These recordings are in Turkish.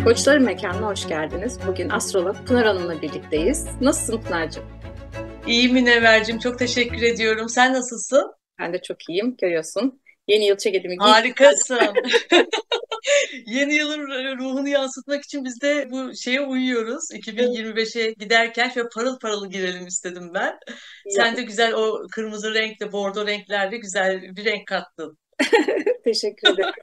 Koçların Mekanı'na hoş geldiniz. Bugün astrolog Pınar Hanım'la birlikteyiz. Nasılsın Pınar'cığım? İyi Münevver'cim, çok teşekkür ediyorum. Sen nasılsın? Ben de çok iyiyim, görüyorsun. Yeni yıl ceketimi giydim. Harikasın. Yeni yılın ruhunu yansıtmak için biz de bu şeye uyuyoruz. 2025'e giderken şöyle parıl parıl girelim istedim ben. İyi Sen de yapmışsın. güzel o kırmızı renkle, bordo renklerle güzel bir renk kattın. Teşekkür ederim.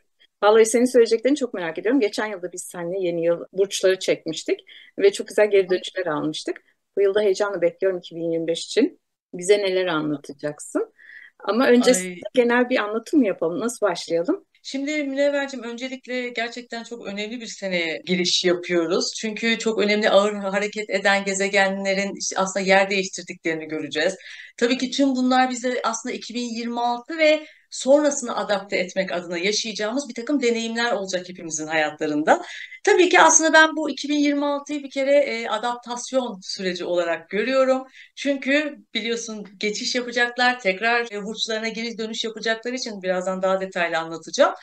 Vallahi senin söyleyeceklerini çok merak ediyorum. Geçen yılda biz seninle yeni yıl burçları çekmiştik ve çok güzel geri dönüşler almıştık. Bu yılda heyecanla bekliyorum 2025 için. Bize neler anlatacaksın? Ama öncesinde Ay, genel bir anlatım mı yapalım? Nasıl başlayalım? şimdi Münevver'cim öncelikle gerçekten çok önemli bir seneye giriş yapıyoruz. Çünkü çok önemli ağır hareket eden gezegenlerin işte aslında yer değiştirdiklerini göreceğiz. Tabii ki tüm bunlar bize aslında 2026 ve sonrasını adapte etmek adına yaşayacağımız bir takım deneyimler olacak hepimizin hayatlarında. Tabii ki aslında ben bu 2026'yı bir kere adaptasyon süreci olarak görüyorum. Çünkü biliyorsun geçiş yapacaklar, tekrar burçlarına geri dönüş yapacakları için birazdan daha detaylı anlatacağım.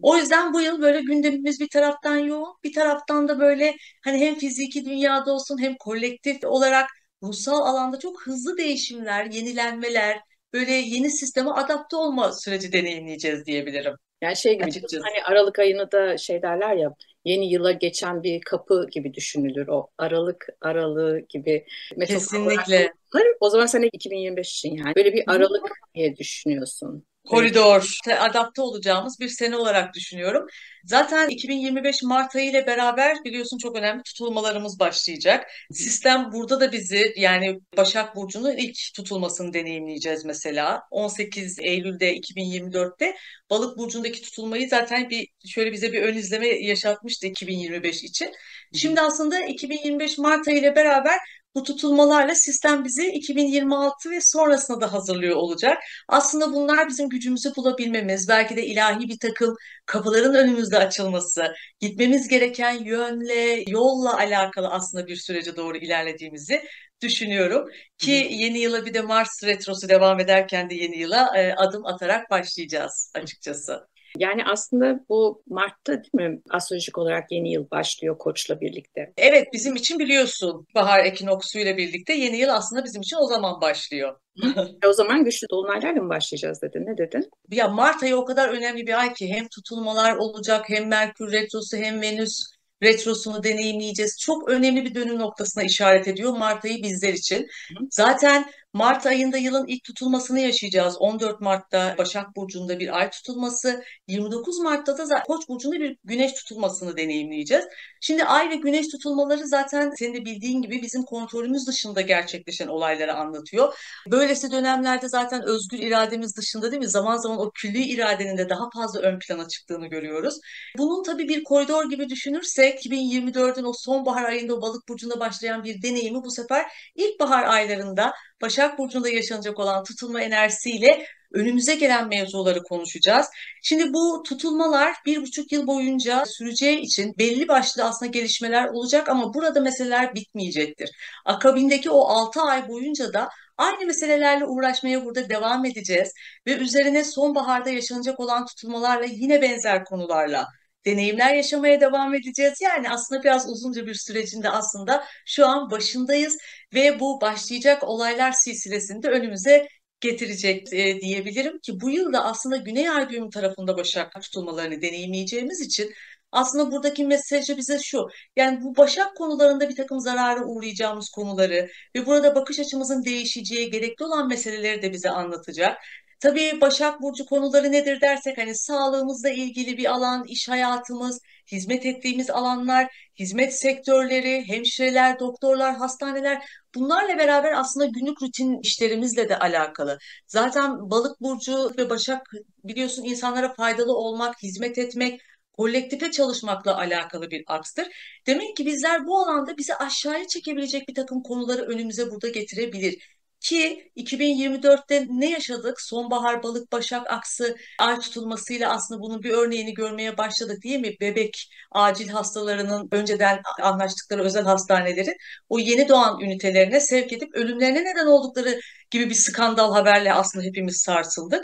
O yüzden bu yıl böyle gündemimiz bir taraftan yoğun, bir taraftan da böyle hani hem fiziki dünyada olsun hem kolektif olarak ruhsal alanda çok hızlı değişimler, yenilenmeler, böyle yeni sisteme adapte olma süreci deneyimleyeceğiz diyebilirim Yani şey gibi diyorsun, açıkçası. hani Aralık ayını da şey derler ya, yeni yıla geçen bir kapı gibi düşünülür, o Aralık aralığı gibi metafor olarak Kesinlikle. kullanılır. O zaman sen de 2025 için yani böyle bir aralık diye düşünüyorsun. Öyle. Koridor, adapte olacağımız bir sene olarak düşünüyorum. Zaten 2025 Mart ayı ile beraber biliyorsun çok önemli tutulmalarımız başlayacak. Sistem burada da bizi yani Başak Burcu'nun ilk tutulmasını deneyimleyeceğiz mesela. 18 Eylül'de 2024'te Balık Burcu'ndaki tutulmayı zaten bir şöyle bize bir ön izleme yaşatmıştı 2025 için. Şimdi aslında 2025 Mart ayı ile beraber bu tutulmalarla sistem bizi 2026 ve sonrasına da hazırlıyor olacak. Aslında bunlar bizim gücümüzü bulabilmemiz, belki de ilahi bir takım kapıların önümüzde açılması, gitmemiz gereken yönle, yolla alakalı aslında bir sürece doğru ilerlediğimizi düşünüyorum. Ki yeni yıla bir de Mars retrosu devam ederken de yeni yıla adım atarak başlayacağız açıkçası. Yani aslında bu Mart'ta değil mi? Astrolojik olarak yeni yıl başlıyor Koç'la birlikte. Evet, bizim için biliyorsun bahar ekinoksuyla birlikte yeni yıl aslında bizim için o zaman başlıyor. Hı. O zaman güçlü dolunaylarla mı başlayacağız dedin? Ne dedin? Ya Mart ayı o kadar önemli bir ay ki hem tutulmalar olacak hem Merkür retrosu hem Venüs retrosunu deneyimleyeceğiz. Çok önemli bir dönüm noktasına işaret ediyor Mart ayı bizler için. Zaten Mart ayında yılın ilk tutulmasını yaşayacağız. 14 Mart'ta Başak Burcu'nda bir ay tutulması, 29 Mart'ta da Koç burcunda bir güneş tutulmasını deneyimleyeceğiz. Şimdi ay ve güneş tutulmaları zaten senin de bildiğin gibi bizim kontrolümüz dışında gerçekleşen olayları anlatıyor. Böylesi dönemlerde zaten özgür irademiz dışında değil mi? Zaman zaman o külli iradenin de daha fazla ön plana çıktığını görüyoruz. Bunun tabii bir koridor gibi düşünürsek 2024'ün o sonbahar ayında o balık burcunda başlayan bir deneyimi bu sefer ilkbahar aylarında Başak Burcu'nda yaşanacak olan tutulma enerjisiyle önümüze gelen mevzuları konuşacağız. Şimdi bu tutulmalar 1,5 yıl boyunca süreceği için belli başlı aslında gelişmeler olacak ama burada meseleler bitmeyecektir. Akabindeki o 6 ay boyunca da aynı meselelerle uğraşmaya burada devam edeceğiz ve üzerine sonbaharda yaşanacak olan tutulmalarla yine benzer konularla deneyimler yaşamaya devam edeceğiz. Yani aslında biraz uzunca bir sürecinde aslında şu an başındayız ve bu başlayacak olaylar silsilesini de önümüze getirecek diyebilirim ki bu yılda aslında Güney Ay düğümü tarafında Başak tutulmalarını deneyimleyeceğimiz için aslında buradaki mesajı bize şu. Yani bu Başak konularında bir takım zarara uğrayacağımız konuları ve burada bakış açımızın değişeceği, gerekli olan meseleleri de bize anlatacak. Tabii Başak Burcu konuları nedir dersek hani sağlığımızla ilgili bir alan, iş hayatımız, hizmet ettiğimiz alanlar, hizmet sektörleri, hemşireler, doktorlar, hastaneler bunlarla beraber aslında günlük rutin işlerimizle de alakalı. Zaten Balık Burcu ve Başak biliyorsun insanlara faydalı olmak, hizmet etmek, kolektife çalışmakla alakalı bir akstır. Demek ki bizler bu alanda bizi aşağıya çekebilecek bir takım konuları önümüze burada getirebilir. Ki 2024'te ne yaşadık? Sonbahar balık başak aksı ay tutulmasıyla aslında bunun bir örneğini görmeye başladık değil mi? Bebek acil hastalarının önceden anlaştıkları özel hastaneleri o yeni doğan ünitelerine sevk edip ölümlerine neden oldukları gibi bir skandal haberle aslında hepimiz sarsıldık.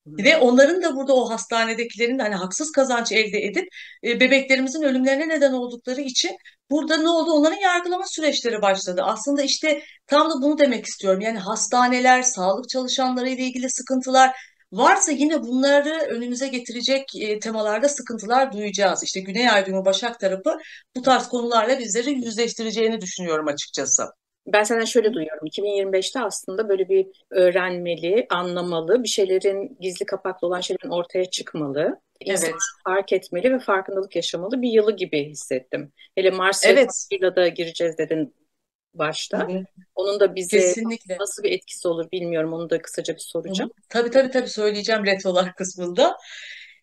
Hı. Ve onların da burada o hastanedekilerin de hani haksız kazanç elde edip bebeklerimizin ölümlerine neden oldukları için burada ne oldu? Onların yargılama süreçleri başladı. Aslında işte tam da bunu demek istiyorum. Yani hastaneler, sağlık çalışanları ile ilgili sıkıntılar varsa yine bunları önümüze getirecek temalarda sıkıntılar duyacağız. İşte Güney Ay düğümü Başak tarafı bu tarz konularla bizleri yüzleştireceğini düşünüyorum açıkçası. Ben senden şöyle duyuyorum. 2025'te aslında böyle bir öğrenmeli, anlamalı, bir şeylerin gizli kapaklı olan şeylerin ortaya çıkmalı. İnsanlar Evet. fark etmeli ve farkındalık yaşamalı bir yılı gibi hissettim. Hele Mars Evet. retrosuyla da gireceğiz dedin Hı başta. hı. Onun da bize Kesinlikle. nasıl bir etkisi olur bilmiyorum. Onu da kısaca bir Hı hı. soracağım. Tabii söyleyeceğim retrolar kısmında.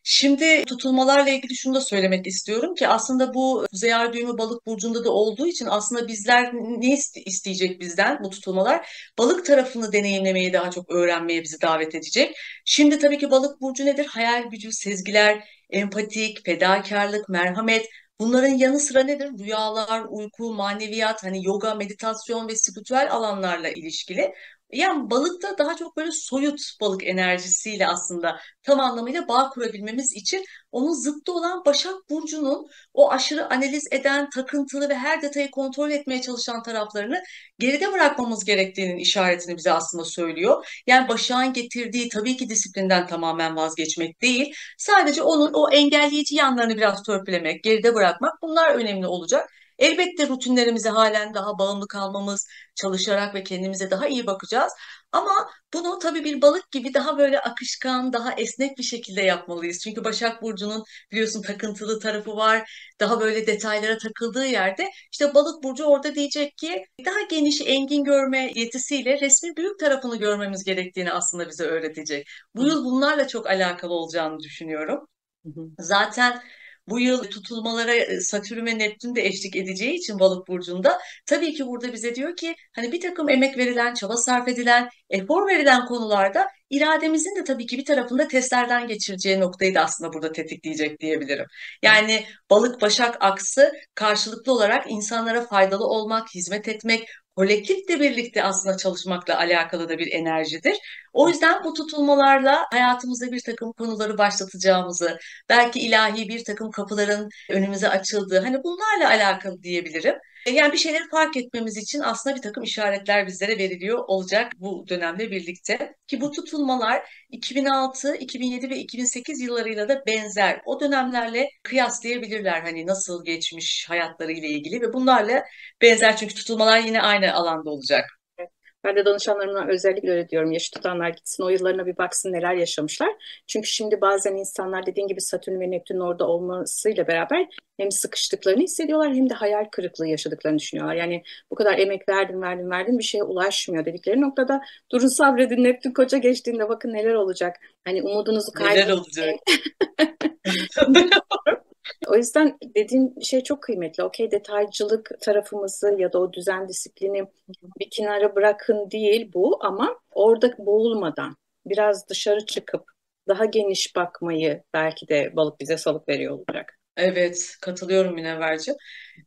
Şimdi tutulmalarla ilgili şunu da söylemek istiyorum ki aslında bu Kuzey Ay düğümü Balık burcunda da olduğu için aslında bizler ne isteyecek bizden bu tutulmalar? Balık tarafını deneyimlemeyi daha çok öğrenmeye bizi davet edecek. Şimdi tabii ki Balık burcu nedir? Hayal gücü, sezgiler, empatik, fedakarlık, merhamet. Bunların yanı sıra nedir? Rüyalar, uyku, maneviyat, hani yoga, meditasyon ve spiritüel alanlarla ilişkili. Yani balıkta daha çok böyle soyut balık enerjisiyle aslında tam anlamıyla bağ kurabilmemiz için onun zıttı olan Başak Burcu'nun o aşırı analiz eden, takıntılı ve her detayı kontrol etmeye çalışan taraflarını geride bırakmamız gerektiğinin işaretini bize aslında söylüyor. Yani Başak'ın getirdiği tabii ki disiplinden tamamen vazgeçmek değil, sadece onun o engelleyici yanlarını biraz törpülemek, geride bırakmak bunlar önemli olacak. Elbette rutinlerimize halen daha bağımlı kalmamız, çalışarak ve kendimize daha iyi bakacağız. Ama bunu tabii bir balık gibi daha böyle akışkan, daha esnek bir şekilde yapmalıyız. Çünkü Başak Burcu'nun biliyorsun takıntılı tarafı var. Daha böyle detaylara takıldığı yerde işte Balık Burcu orada diyecek ki daha geniş, engin görme yetisiyle resmin büyük tarafını görmemiz gerektiğini aslında bize öğretecek. Hı Bu yıl bunlarla çok alakalı olacağını düşünüyorum. hı. Zaten bu yıl tutulmalara Satürn ve Neptün de eşlik edeceği için Balık burcunda tabii ki burada bize diyor ki hani bir takım emek verilen, çaba sarf edilen, efor verilen konularda irademizin de tabii ki bir tarafında testlerden geçireceği noktayı da aslında burada tetikleyecek diyebilirim. Yani Balık Başak aksı karşılıklı olarak insanlara faydalı olmak, hizmet etmek, kolektifle birlikte aslında çalışmakla alakalı da bir enerjidir. O yüzden bu tutulmalarla hayatımızda bir takım konuları başlatacağımızı, belki ilahi bir takım kapıların önümüze açıldığı, hani bunlarla alakalı diyebilirim. Yani bir şeyleri fark etmemiz için aslında bir takım işaretler bizlere veriliyor olacak bu dönemle birlikte. Ki bu tutulmalar 2006, 2007 ve 2008 yıllarıyla da benzer. O dönemlerle kıyaslayabilirler hani nasıl geçmiş hayatları ile ilgili ve bunlarla benzer çünkü tutulmalar yine aynı alanda olacak. Evet. Ben de danışanlarıma özellikle öyle diyorum. Yaşı tutanlar gitsin o yıllarına bir baksın neler yaşamışlar. Çünkü şimdi bazen insanlar dediğin gibi Satürn ve Neptün'ün orada olmasıyla beraber hem sıkıştıklarını hissediyorlar hem de hayal kırıklığı yaşadıklarını düşünüyorlar. Yani bu kadar emek verdim bir şeye ulaşmıyor dedikleri noktada durun sabredin Neptün Koça geçtiğinde bakın neler olacak. Hani umudunuzu Neler olacak? kaybetmeyin. O yüzden dediğin şey çok kıymetli. Okey detaycılık tarafımızı ya da o düzen disiplini bir kenara bırakın değil bu ama orada boğulmadan biraz dışarı çıkıp daha geniş bakmayı belki de balık bize salık veriyor olacak. Evet, katılıyorum Münevverciğim.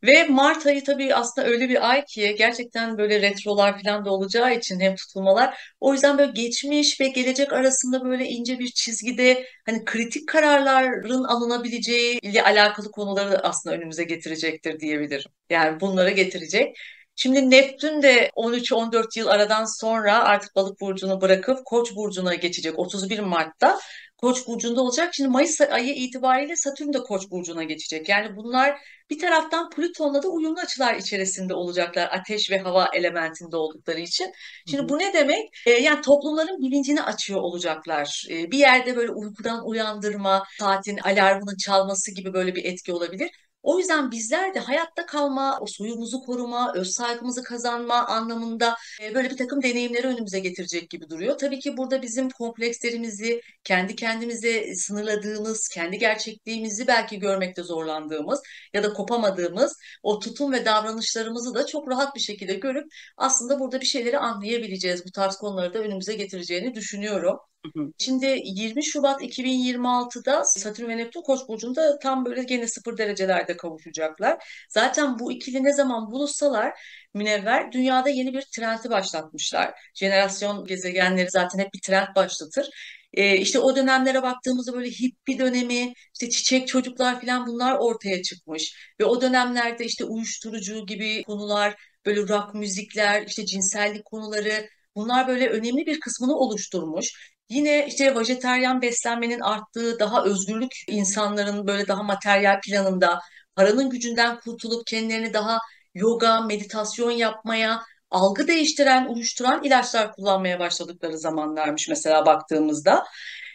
Ve Mart ayı tabii aslında öyle bir ay ki gerçekten böyle retrolar falan da olacağı için hem tutulmalar. O yüzden böyle geçmiş ve gelecek arasında böyle ince bir çizgide hani kritik kararların alınabileceği ile alakalı konuları da aslında önümüze getirecektir diyebilirim. Yani bunları getirecek. Şimdi Neptün de 13-14 yıl aradan sonra artık Balık burcunu bırakıp Koç burcuna geçecek 31 Mart'ta. Koç burcunda olacak. Şimdi Mayıs ayı itibariyle Satürn de Koç burcuna geçecek. Yani bunlar bir taraftan Plüton'la da uyumlu açılar içerisinde olacaklar. Ateş ve hava elementinde oldukları için. Hı Şimdi hı. bu ne demek? Yani toplumların bilincini açıyor olacaklar. Bir yerde böyle uykudan uyandırma, saatin alarmının çalması gibi böyle bir etki olabilir. O yüzden bizler de hayatta kalma, o suyumuzu koruma, öz saygımızı kazanma anlamında böyle bir takım deneyimleri önümüze getirecek gibi duruyor. Tabii ki burada bizim komplekslerimizi, kendi kendimize sınırladığımız, kendi gerçekliğimizi belki görmekte zorlandığımız ya da kopamadığımız o tutum ve davranışlarımızı da çok rahat bir şekilde görüp aslında burada bir şeyleri anlayabileceğiz. Bu tarz konuları da önümüze getireceğini düşünüyorum. Hı hı. Şimdi 20 Şubat 2026'da Satürn ve Neptün Koç burcunda tam böyle gene 0 derecelerde kavuşacaklar. Zaten bu ikili ne zaman buluşsalar Münevver, dünyada yeni bir trendi başlatmışlar. Jenerasyon gezegenleri zaten hep bir trend başlatır. İşte o dönemlere baktığımızda böyle hippie dönemi, işte çiçek çocuklar falan bunlar ortaya çıkmış. Ve o dönemlerde işte uyuşturucu gibi konular, böyle rock müzikler, işte cinsellik konuları, bunlar böyle önemli bir kısmını oluşturmuş. Yine işte vejetaryen beslenmenin arttığı, daha özgürlük, insanların böyle daha materyal planında paranın gücünden kurtulup kendilerini daha yoga, meditasyon yapmaya, algı değiştiren, uyuşturan ilaçlar kullanmaya başladıkları zamanlarmış mesela baktığımızda.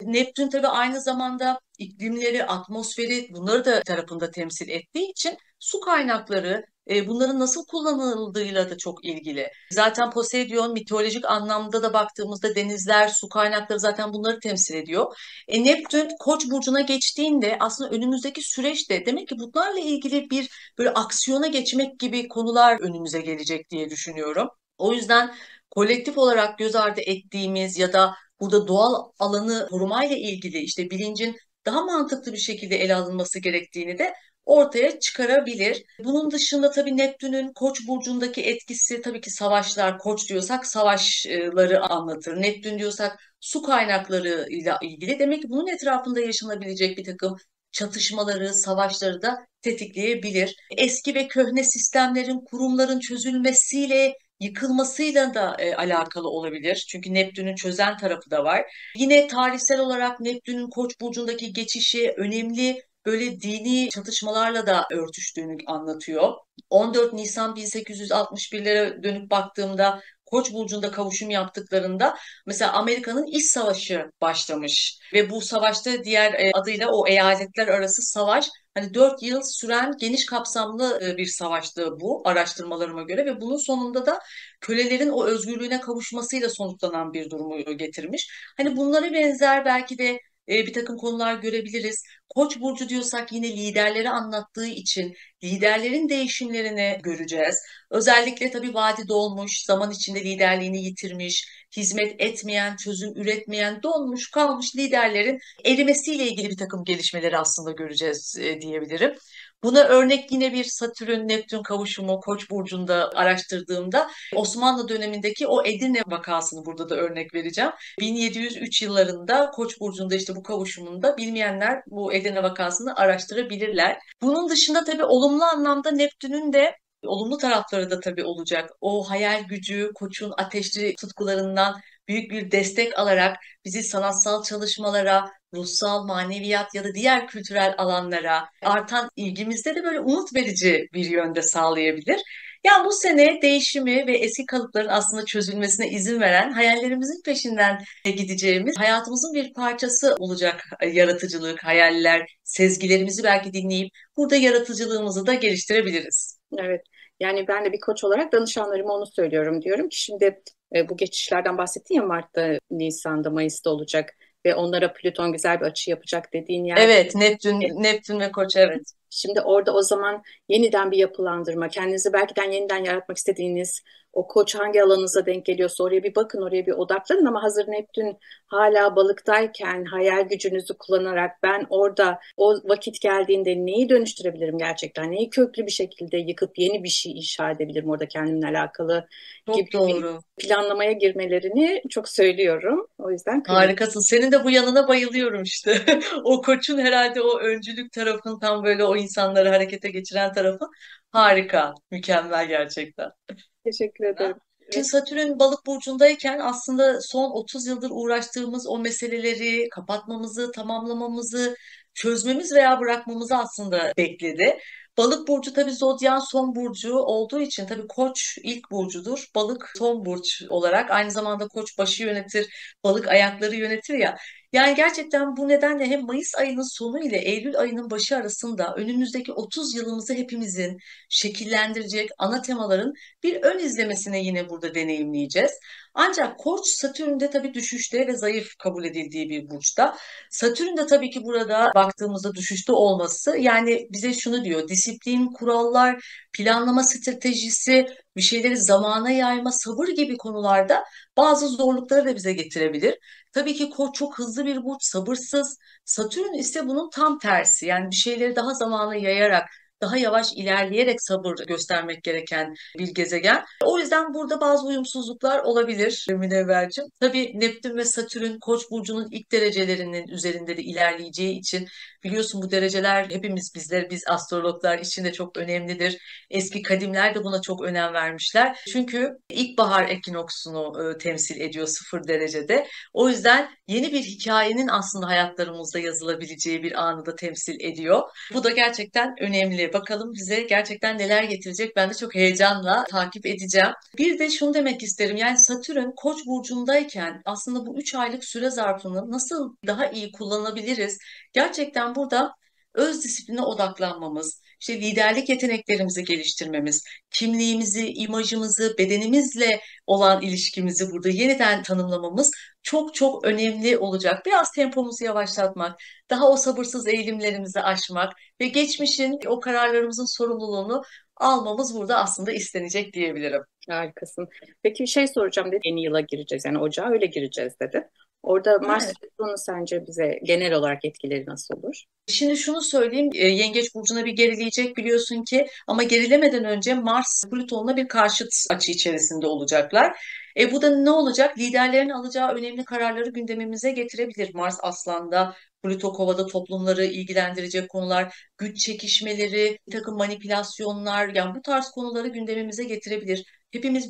Neptün tabii aynı zamanda iklimleri, atmosferi, bunları da tarafında temsil ettiği için su kaynakları, bunların nasıl kullanıldığıyla da çok ilgili. Zaten Poseidon mitolojik anlamda da baktığımızda denizler, su kaynakları zaten bunları temsil ediyor. Neptün Koç burcuna geçtiğinde aslında önümüzdeki süreçte demek ki bunlarla ilgili bir böyle aksiyona geçmek gibi konular önümüze gelecek diye düşünüyorum. O yüzden kolektif olarak göz ardı ettiğimiz ya da burada doğal alanı korumayla ilgili işte bilincin daha mantıklı bir şekilde ele alınması gerektiğini de ortaya çıkarabilir. Bunun dışında tabii Neptün'ün Koç burcundaki etkisi tabii ki savaşlar. Koç diyorsak savaşları anlatır. Neptün diyorsak su kaynaklarıyla ilgili. Demek ki bunun etrafında yaşanabilecek bir takım çatışmaları, savaşları da tetikleyebilir. Eski ve köhne sistemlerin, kurumların çözülmesiyle yıkılmasıyla da alakalı olabilir. Çünkü Neptün'ün çözen tarafı da var. Yine tarihsel olarak Neptün'ün Koç burcundaki geçişi önemli böyle dini çatışmalarla da örtüştüğünü anlatıyor. 14 Nisan 1861'lere dönüp baktığımda Koç burcunda kavuşum yaptıklarında mesela Amerika'nın İç Savaşı başlamış ve bu savaşta diğer adıyla o eyaletler arası savaş hani 4 yıl süren geniş kapsamlı bir savaştı bu araştırmalarıma göre ve bunun sonunda da kölelerin o özgürlüğüne kavuşmasıyla sonuçlanan bir durumu getirmiş. Hani bunlara benzer belki de bir takım konular görebiliriz. Koç burcu diyorsak yine liderleri anlattığı için liderlerin değişimlerini göreceğiz. Özellikle tabii vadi dolmuş, zaman içinde liderliğini yitirmiş, hizmet etmeyen, çözüm üretmeyen, donmuş kalmış liderlerin erimesiyle ilgili bir takım gelişmeleri aslında göreceğiz diyebilirim. Buna örnek yine bir Satürn-Neptün kavuşumu Koç burcunda araştırdığımda Osmanlı dönemindeki o Edirne vakasını burada da örnek vereceğim. 1703 yıllarında Koç burcunda işte bu kavuşumunda bilmeyenler bu Edirne vakasını araştırabilirler. Bunun dışında tabii olumlu anlamda Neptün'ün de olumlu tarafları da tabii olacak. O hayal gücü, Koç'un ateşli tutkularından büyük bir destek alarak bizi sanatsal çalışmalara, ruhsal, maneviyat ya da diğer kültürel alanlara artan ilgimizde de böyle umut verici bir yönde sağlayabilir. Yani bu sene değişimi ve eski kalıpların aslında çözülmesine izin veren, hayallerimizin peşinden gideceğimiz, hayatımızın bir parçası olacak yaratıcılık, hayaller, sezgilerimizi belki dinleyip burada yaratıcılığımızı da geliştirebiliriz. Evet. Yani ben de bir koç olarak danışanlarıma onu söylüyorum. Diyorum ki şimdi bu geçişlerden bahsettin ya, Mart'ta, Nisan'da, Mayıs'ta olacak ve onlara Plüton güzel bir açı yapacak dediğin yer. Evet, Neptün ve Koç evet. Şimdi orada o zaman yeniden bir yapılandırma, kendinizi belki de yeniden yaratmak istediğiniz o koç hangi alanınıza denk geliyorsa oraya bir bakın, oraya bir odaklanın, ama hazır Neptün hala balıktayken hayal gücünüzü kullanarak ben orada o vakit geldiğinde neyi dönüştürebilirim gerçekten, neyi köklü bir şekilde yıkıp yeni bir şey inşa edebilirim orada kendimle alakalı gibi Çok bir doğru. planlamaya girmelerini çok söylüyorum. O yüzden kıymetli. Harikasın. Senin de bu yanına bayılıyorum işte. O Koç'un herhalde o öncülük tarafın tam böyle o insanları harekete geçiren tarafı harika. Mükemmel gerçekten. Teşekkür ederim. Şimdi Evet. Satürn balık burcundayken aslında son 30 yıldır uğraştığımız o meseleleri kapatmamızı, tamamlamamızı, çözmemiz veya bırakmamızı aslında bekledi. Balık burcu tabii zodyan son burcu olduğu için tabii Koç ilk burcudur. Balık son burç olarak aynı zamanda Koç başı yönetir, balık ayakları yönetir ya. Yani gerçekten bu nedenle hem Mayıs ayının sonu ile Eylül ayının başı arasında önümüzdeki 30 yılımızı hepimizin şekillendirecek ana temaların bir ön izlemesine yine burada deneyimleyeceğiz. Ancak Koç Satürn'de tabii düşüşte ve zayıf kabul edildiği bir burçta. Satürn de tabii ki burada baktığımızda düşüşte olması yani bize şunu diyor: disiplin, kurallar, planlama stratejisi, bir şeyleri zamana yayma, sabır gibi konularda bazı zorlukları da bize getirebilir. Tabii ki Koç çok hızlı bir burç, sabırsız. Satürn ise bunun tam tersi. Yani bir şeyleri daha zamana yayarak, daha yavaş ilerleyerek sabır göstermek gereken bir gezegen. O yüzden burada bazı uyumsuzluklar olabilir Münevver'cim. Tabii Neptün ve Satürn Koç burcunun ilk derecelerinin üzerinde de ilerleyeceği için biliyorsun bu dereceler hepimiz biz astrologlar için de çok önemlidir. Eski kadimler de buna çok önem vermişler. Çünkü ilkbahar ekinoksunu temsil ediyor 0 derecede. O yüzden yeni bir hikayenin aslında hayatlarımızda yazılabileceği bir anı da temsil ediyor. Bu da gerçekten önemli. Bakalım bize gerçekten neler getirecek. Ben de çok heyecanla takip edeceğim. Bir de şunu demek isterim. Yani Satürn Koç burcundayken aslında bu 3 aylık süre zarfını nasıl daha iyi kullanabiliriz? Gerçekten burada öz disipline odaklanmamız, işte liderlik yeteneklerimizi geliştirmemiz, kimliğimizi, imajımızı, bedenimizle olan ilişkimizi burada yeniden tanımlamamız çok çok önemli olacak. Biraz tempomuzu yavaşlatmak, daha o sabırsız eğilimlerimizi aşmak ve geçmişin o kararlarımızın sorumluluğunu almamız burada aslında istenecek diyebilirim. Harikasın. Peki bir şey soracağım dedi. Yeni yıla gireceğiz yani ocağa öyle gireceğiz dedi. Orada Mars Evet. retronu sence bize genel olarak etkileri nasıl olur? Şimdi şunu söyleyeyim, Yengeç burcuna bir gerileyecek biliyorsun ki ama gerilemeden önce Mars Plüton'la bir karşıt açı içerisinde olacaklar. Bu da ne olacak? Liderlerin alacağı önemli kararları gündemimize getirebilir. Mars Aslan'da, Plüto Kova'da toplumları ilgilendirecek konular, güç çekişmeleri, bir takım manipülasyonlar, yani bu tarz konuları gündemimize getirebilir.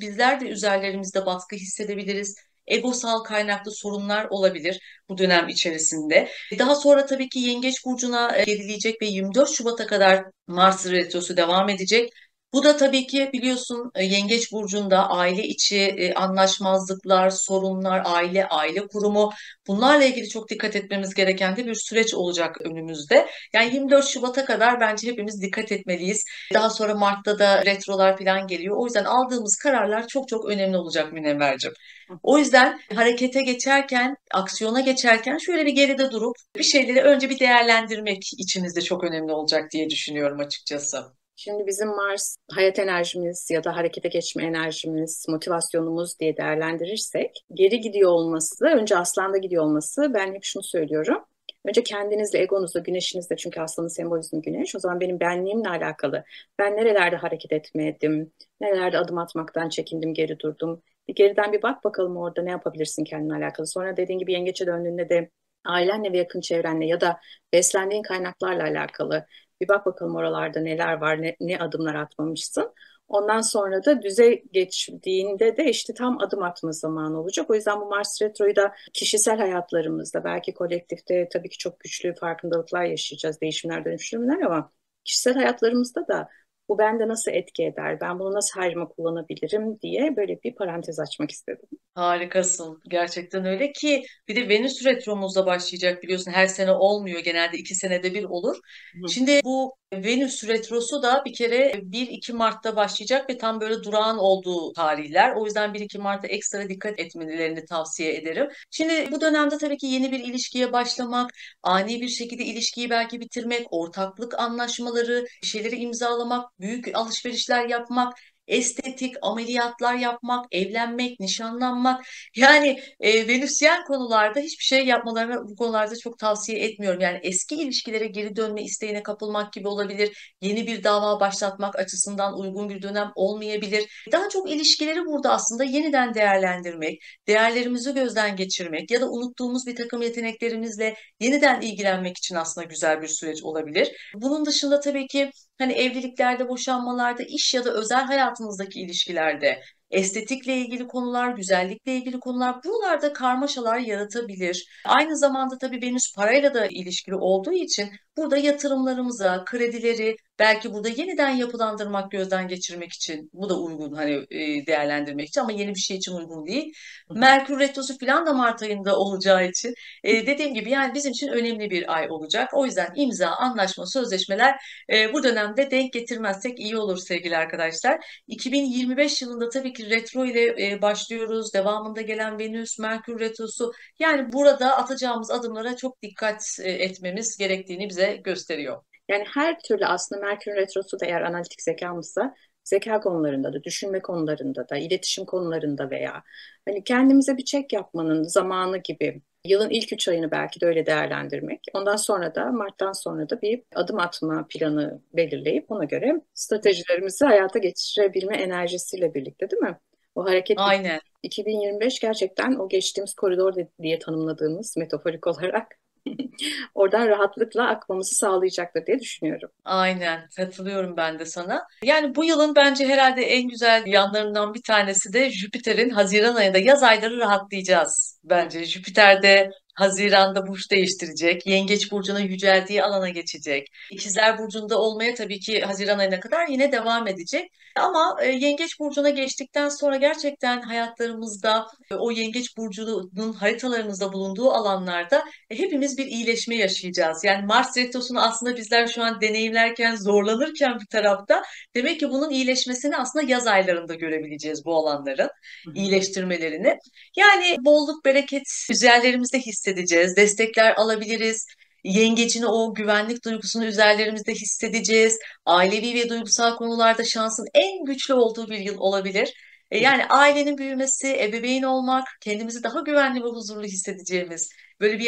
Bizler de üzerlerimizde baskı hissedebiliriz. Egosal kaynaklı sorunlar olabilir bu dönem içerisinde. Daha sonra tabii ki Yengeç burcuna gerileyecek ve 24 Şubat'a kadar Mars retrosu devam edecek. Bu da tabii ki biliyorsun Yengeç burcunda aile içi anlaşmazlıklar, sorunlar, aile kurumu bunlarla ilgili çok dikkat etmemiz gereken de bir süreç olacak önümüzde. Yani 24 Şubat'a kadar bence hepimiz dikkat etmeliyiz. Daha sonra Mart'ta da retrolar falan geliyor. O yüzden aldığımız kararlar çok çok önemli olacak Münevverciğim. O yüzden harekete geçerken, aksiyona geçerken şöyle bir geride durup bir şeyleri önce bir değerlendirmek içimizde çok önemli olacak diye düşünüyorum açıkçası. Şimdi bizim Mars hayat enerjimiz ya da harekete geçme enerjimiz, motivasyonumuz diye değerlendirirsek geri gidiyor olması, önce Aslan'da gidiyor olması ben hep şunu söylüyorum. Önce kendinizle, egonuzla, güneşinizle çünkü Aslan'ın sembolizmi güneş. O zaman benim benliğimle alakalı. Ben nerelerde hareket etmedim, nerelerde adım atmaktan çekindim, geri durdum. Bir geriden bir bak bakalım orada ne yapabilirsin kendine alakalı. Sonra dediğin gibi yengeçe döndüğünde de ailenle ve yakın çevrenle ya da beslendiğin kaynaklarla alakalı bir bak bakalım oralarda neler var, ne adımlar atmamışsın. Ondan sonra da düze geçtiğinde de işte tam adım atma zamanı olacak. O yüzden bu Mars Retro'yu da kişisel hayatlarımızda, belki kolektifte tabii ki çok güçlü farkındalıklar yaşayacağız, değişimler, dönüşümler ama kişisel hayatlarımızda da bu bende nasıl etki eder, ben bunu nasıl hayrıma kullanabilirim diye böyle bir parantez açmak istedim. Harikasın. Gerçekten öyle ki bir de Venüs retromuzda başlayacak biliyorsun her sene olmuyor genelde 2 senede bir olur. Hı Şimdi bu Venüs retrosu da bir kere 1-2 Mart'ta başlayacak ve tam böyle durağan olduğu tarihler. O yüzden 1-2 Mart'ta ekstra dikkat etmelerini tavsiye ederim. Şimdi bu dönemde tabii ki yeni bir ilişkiye başlamak, ani bir şekilde ilişkiyi belki bitirmek, ortaklık anlaşmaları, bir şeyleri imzalamak, büyük alışverişler yapmak, estetik ameliyatlar yapmak, evlenmek, nişanlanmak. Yani Venüsyen konularda hiçbir şey yapmalarını bu konularda çok tavsiye etmiyorum. Yani eski ilişkilere geri dönme isteğine kapılmak gibi olabilir. Yeni bir dava başlatmak açısından uygun bir dönem olmayabilir. Daha çok ilişkileri burada aslında yeniden değerlendirmek, değerlerimizi gözden geçirmek ya da unuttuğumuz bir takım yeteneklerimizle yeniden ilgilenmek için aslında güzel bir süreç olabilir. Bunun dışında tabii ki hani evliliklerde, boşanmalarda, iş ya da özel hayatınızdaki ilişkilerde, estetikle ilgili konular, güzellikle ilgili konular, buralarda karmaşalar yaratabilir. Aynı zamanda tabii Venüs parayla da ilişkili olduğu için burada yatırımlarımıza, kredileri belki burada yeniden yapılandırmak, gözden geçirmek için bu da uygun hani değerlendirmek için ama yeni bir şey için uygun değil. hı. Merkür retrosu falan da Mart ayında olacağı için dediğim gibi yani bizim için önemli bir ay olacak. O yüzden imza, anlaşma, sözleşmeler bu dönemde denk getirmezsek iyi olur sevgili arkadaşlar. 2025 yılında tabii ki retro ile başlıyoruz. Devamında gelen Venüs, Merkür retrosu. Yani burada atacağımız adımlara çok dikkat etmemiz gerektiğini bize gösteriyor. Yani her türlü aslında Merkür Retrosu da eğer analitik zekamızsa zeka konularında da, düşünme konularında da, iletişim konularında veya hani kendimize bir çek yapmanın zamanı gibi. Yılın ilk 3 ayını belki de öyle değerlendirmek. Ondan sonra da Mart'tan sonra da bir adım atma planı belirleyip ona göre stratejilerimizi hayata geçirebilme enerjisiyle birlikte, değil mi? O hareket gücü. Aynen. 2025 gerçekten o geçtiğimiz koridor diye tanımladığımız metaforik olarak oradan rahatlıkla akmamızı sağlayacaktır diye düşünüyorum. Aynen katılıyorum ben de sana. Yani bu yılın bence herhalde en güzel yanlarından bir tanesi de Jüpiter'in Haziran ayında yaz ayları rahatlayacağız. Bence Jüpiter'de Haziran'da burç değiştirecek. Yengeç burcuna yüceldiği alana geçecek. İkizler burcunda olmaya tabii ki Haziran ayına kadar yine devam edecek. Ama Yengeç burcuna geçtikten sonra gerçekten hayatlarımızda o Yengeç burcunun haritalarımızda bulunduğu alanlarda hepimiz bir iyileşme yaşayacağız. Yani Mars retrosunu aslında bizler şu an deneyimlerken, zorlanırken bir tarafta demek ki bunun iyileşmesini aslında yaz aylarında görebileceğiz bu alanların Hı hı. iyileştirmelerini. Yani bolluk, bereket üzerlerimizde hissedeceğiz, destekler alabiliriz. Yengecin o güvenlik duygusunu üzerlerimizde hissedeceğiz. Ailevi ve duygusal konularda şansın en güçlü olduğu bir yıl olabilir. Yani ailenin büyümesi, ebeveyn olmak, kendimizi daha güvenli ve huzurlu hissedeceğimiz, böyle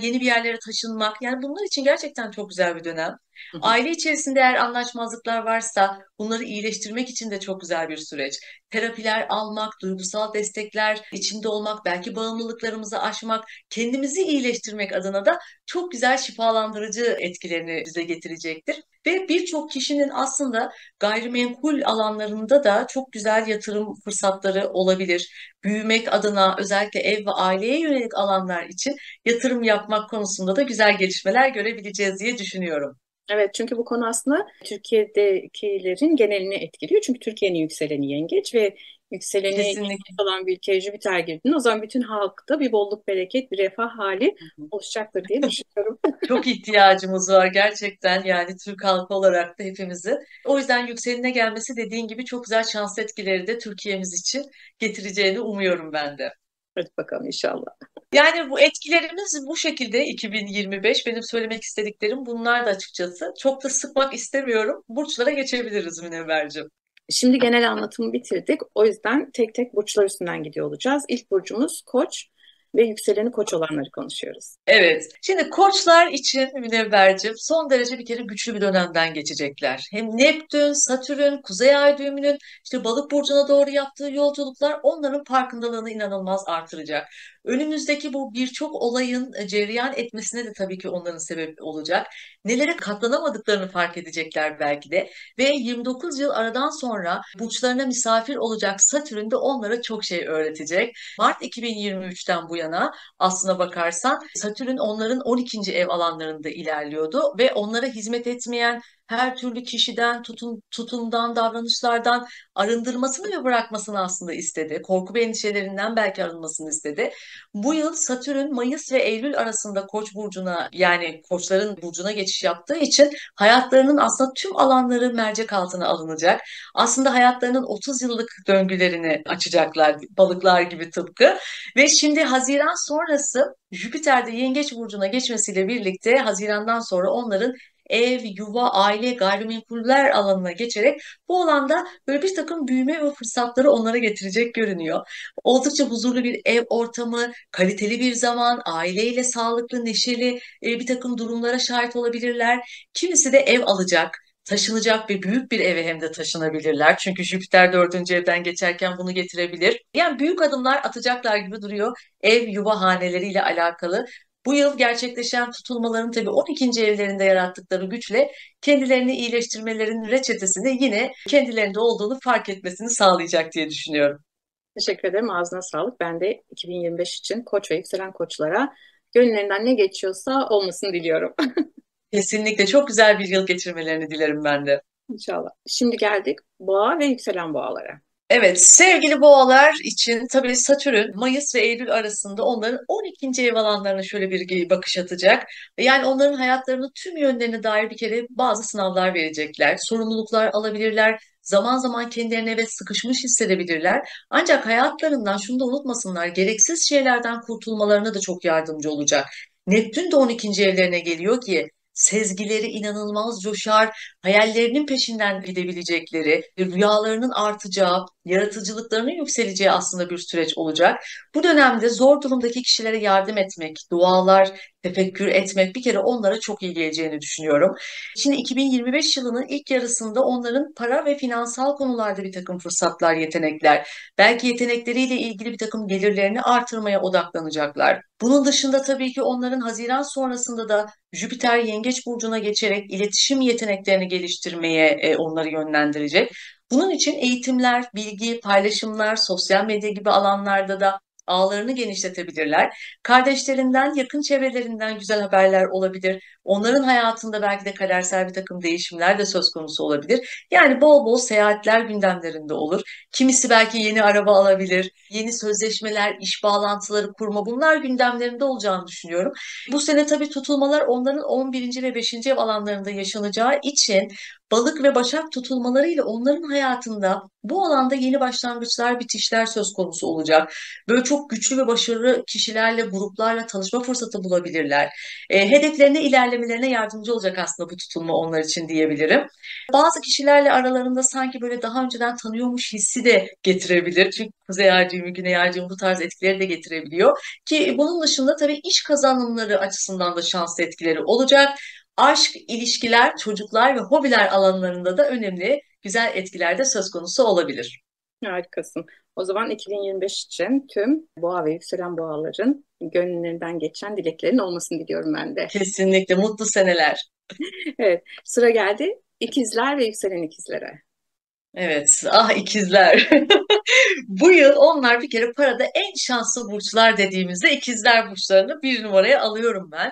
yeni bir yerlere taşınmak. Yani bunlar için gerçekten çok güzel bir dönem. Hı hı. Aile içerisinde eğer anlaşmazlıklar varsa bunları iyileştirmek için de çok güzel bir süreç. Terapiler almak, duygusal destekler içinde olmak, belki bağımlılıklarımızı aşmak, kendimizi iyileştirmek adına da çok güzel şifalandırıcı etkilerini bize getirecektir. Ve birçok kişinin aslında gayrimenkul alanlarında da çok güzel yatırım fırsatları olabilir. Büyümek adına özellikle ev ve aileye yönelik alanlar için yatırım yapmak konusunda da güzel gelişmeler görebileceğiz diye düşünüyorum. Evet, çünkü bu konu aslında Türkiye'dekilerin genelini etkiliyor. Çünkü Türkiye'nin yükseleni yengeç ve yükseleni yengeç Kesinlikle. olan bir ülkeye Jüpiter girdiğinde o zaman bütün halkta bir bolluk, bereket, bir refah hali oluşacaktır diye düşünüyorum. Çok ihtiyacımız var gerçekten yani Türk halkı olarak da hepimizi. O yüzden yükseline gelmesi dediğin gibi çok güzel şans etkileri de Türkiye'miz için getireceğini umuyorum ben de. Hadi bakalım inşallah. Yani bu etkilerimiz bu şekilde 2025. Benim söylemek istediklerim bunlar da açıkçası. Çok da sıkmak istemiyorum. Burçlara geçebiliriz Münevverciğim. Şimdi genel anlatımı bitirdik. O yüzden tek tek burçlar üstünden gidiyor olacağız. İlk burcumuz Koç ve yükseleni Koç olanları konuşuyoruz. Evet. Şimdi koçlar için Münevverciğim son derece bir kere güçlü bir dönemden geçecekler. Hem Neptün, Satürn, Kuzey Ay düğümünün işte Balık burcuna doğru yaptığı yolculuklar onların farkındalığını inanılmaz artıracak. Önümüzdeki bu birçok olayın cereyan etmesine de tabii ki onların sebebi olacak. Nelere katlanamadıklarını fark edecekler belki de. Ve 29 yıl aradan sonra burçlarına misafir olacak Satürn de onlara çok şey öğretecek. Mart 2023'ten bu yana aslına bakarsan Satürn onların 12. ev alanlarında ilerliyordu ve onlara hizmet etmeyen her türlü kişiden, tutumdan, davranışlardan arındırmasını ve bırakmasını aslında istedi. Korku ve endişelerinden belki arınmasını istedi. Bu yıl Satürn Mayıs ve Eylül arasında Koç burcuna yani Koçların burcuna geçiş yaptığı için hayatlarının aslında tüm alanları mercek altına alınacak. Aslında hayatlarının 30 yıllık döngülerini açacaklar balıklar gibi tıpkı. Ve şimdi Haziran sonrası Jüpiter de Yengeç burcuna geçmesiyle birlikte Haziran'dan sonra onların ev, yuva, aile, gayrimenkuller alanına geçerek bu alanda böyle bir takım büyüme ve fırsatları onlara getirecek görünüyor. Oldukça huzurlu bir ev ortamı, kaliteli bir zaman, aileyle sağlıklı, neşeli bir takım durumlara şahit olabilirler. Kimisi de ev alacak. Taşınacak ve büyük bir eve hem de taşınabilirler. Çünkü Jüpiter dördüncü evden geçerken bunu getirebilir. Yani büyük adımlar atacaklar gibi duruyor ev yuva haneleriyle alakalı. Bu yıl gerçekleşen tutulmaların tabii 12. evlerinde yarattıkları güçle kendilerini iyileştirmelerin reçetesini yine kendilerinde olduğunu fark etmesini sağlayacak diye düşünüyorum. Teşekkür ederim. Ağzına sağlık. Ben de 2025 için Koç ve yükselen Koçlara gönüllerinden ne geçiyorsa olmasını diliyorum. Kesinlikle çok güzel bir yıl geçirmelerini dilerim ben de. İnşallah. Şimdi geldik Boğa ve yükselen Boğalara. Evet, sevgili boğalar için tabii Satürn Mayıs ve Eylül arasında onların 12. ev alanlarına şöyle bir bakış atacak. Yani onların hayatlarının tüm yönlerine dair bir kere bazı sınavlar verecekler. Sorumluluklar alabilirler. Zaman zaman kendilerini evet sıkışmış hissedebilirler. Ancak hayatlarından şunu da unutmasınlar, gereksiz şeylerden kurtulmalarına da çok yardımcı olacak. Neptün de 12. evlerine geliyor ki sezgileri inanılmaz coşar, hayallerinin peşinden gidebilecekleri, rüyalarının artacağı, yaratıcılıklarının yükseleceği aslında bir süreç olacak. Bu dönemde zor durumdaki kişilere yardım etmek, dualar, tefekkür etmek bir kere onlara çok iyi geleceğini düşünüyorum. Şimdi 2025 yılının ilk yarısında onların para ve finansal konularda bir takım fırsatlar, yetenekler, belki yetenekleriyle ilgili bir takım gelirlerini artırmaya odaklanacaklar. Bunun dışında tabii ki onların Haziran sonrasında da Jüpiter Yengeç burcuna geçerek iletişim yeteneklerini geliştirmeye onları yönlendirecek. Bunun için eğitimler, bilgi, paylaşımlar, sosyal medya gibi alanlarda da ağlarını genişletebilirler. Kardeşlerinden, yakın çevrelerinden güzel haberler olabilir. Onların hayatında belki de kadersel bir takım değişimler de söz konusu olabilir. Yani bol bol seyahatler gündemlerinde olur. Kimisi belki yeni araba alabilir, yeni sözleşmeler, iş bağlantıları kurma, bunlar gündemlerinde olacağını düşünüyorum. Bu sene tabii tutulmalar onların 11. ve 5. ev alanlarında yaşanacağı için balık ve başak tutulmalarıyla onların hayatında bu alanda yeni başlangıçlar, bitişler söz konusu olacak. Böyle çok güçlü ve başarılı kişilerle, gruplarla tanışma fırsatı bulabilirler. Hedeflerine, ilerlemelerine yardımcı olacak aslında bu tutulma onlar için diyebilirim. Bazı kişilerle aralarında sanki böyle daha önceden tanıyormuş hissi de getirebilir. Çünkü Kuzey Ay düğümü, Güney Ay düğümü bu tarz etkileri de getirebiliyor. Ki bunun dışında tabii iş kazanımları açısından da şanslı etkileri olacak. Aşk, ilişkiler, çocuklar ve hobiler alanlarında da önemli, güzel etkiler de söz konusu olabilir. Harikasın. O zaman 2025 için tüm boğa ve yükselen boğaların gönüllerinden geçen dileklerin olmasını diliyorum ben de. Kesinlikle mutlu seneler. Evet, sıra geldi ikizler ve yükselen ikizlere. Evet, ah ikizler. Bu yıl onlar bir kere parada en şanslı burçlar dediğimizde ikizler burçlarını bir numaraya alıyorum ben.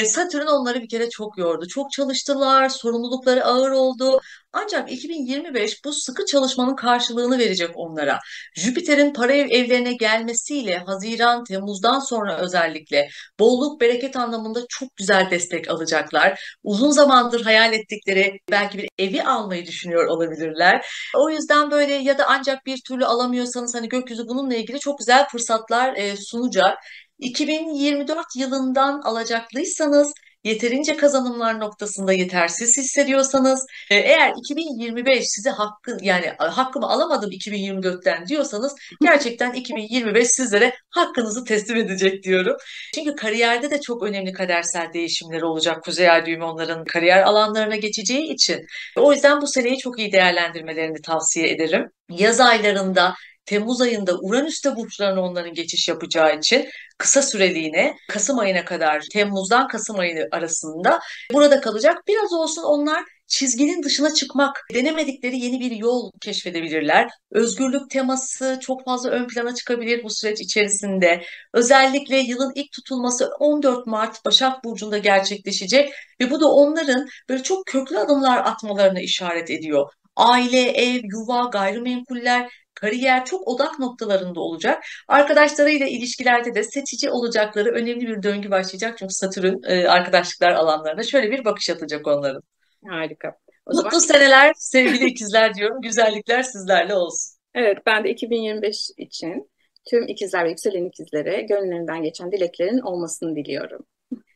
Satürn onları bir kere çok yordu. Çok çalıştılar, sorumlulukları ağır oldu. Ancak 2025 bu sıkı çalışmanın karşılığını verecek onlara. Jüpiter'in para evlerine gelmesiyle Haziran, Temmuz'dan sonra özellikle bolluk, bereket anlamında çok güzel destek alacaklar. Uzun zamandır hayal ettikleri belki bir evi almayı düşünüyor olabilirler. O yüzden böyle ya da ancak bir türlü alamıyorsanız hani gökyüzü bununla ilgili çok güzel fırsatlar sunacak. 2024 yılından alacaklıysanız yeterince kazanımlar noktasında yetersiz hissediyorsanız eğer 2025 size hakkı yani hakkımı alamadım 2024'ten diyorsanız gerçekten 2025 sizlere hakkınızı teslim edecek diyorum. Çünkü kariyerde de çok önemli kadersel değişimleri olacak. Kuzey Ay düğümü onların kariyer alanlarına geçeceği için. O yüzden bu seneyi çok iyi değerlendirmelerini tavsiye ederim. Yaz aylarında Temmuz ayında Uranüs'te burçlarına onların geçiş yapacağı için kısa süreliğine Kasım ayına kadar Temmuz'dan Kasım ayı arasında burada kalacak. Biraz olsun onlar çizginin dışına çıkmak, denemedikleri yeni bir yol keşfedebilirler. Özgürlük teması çok fazla ön plana çıkabilir bu süreç içerisinde. Özellikle yılın ilk tutulması 14 Mart Başak Burcu'nda gerçekleşecek ve bu da onların böyle çok köklü adımlar atmalarını işaret ediyor. Aile, ev, yuva, gayrimenkuller, kariyer çok odak noktalarında olacak. Arkadaşlarıyla ilişkilerde de seçici olacakları önemli bir döngü başlayacak. Çünkü Satürn arkadaşlıklar alanlarına şöyle bir bakış atacak onların. Harika. O zaman Mutlu seneler sevgili ikizler diyorum. Güzellikler sizlerle olsun. evet, ben de 2025 için tüm ikizler ve yükselen ikizlere gönüllerinden geçen dileklerin olmasını diliyorum.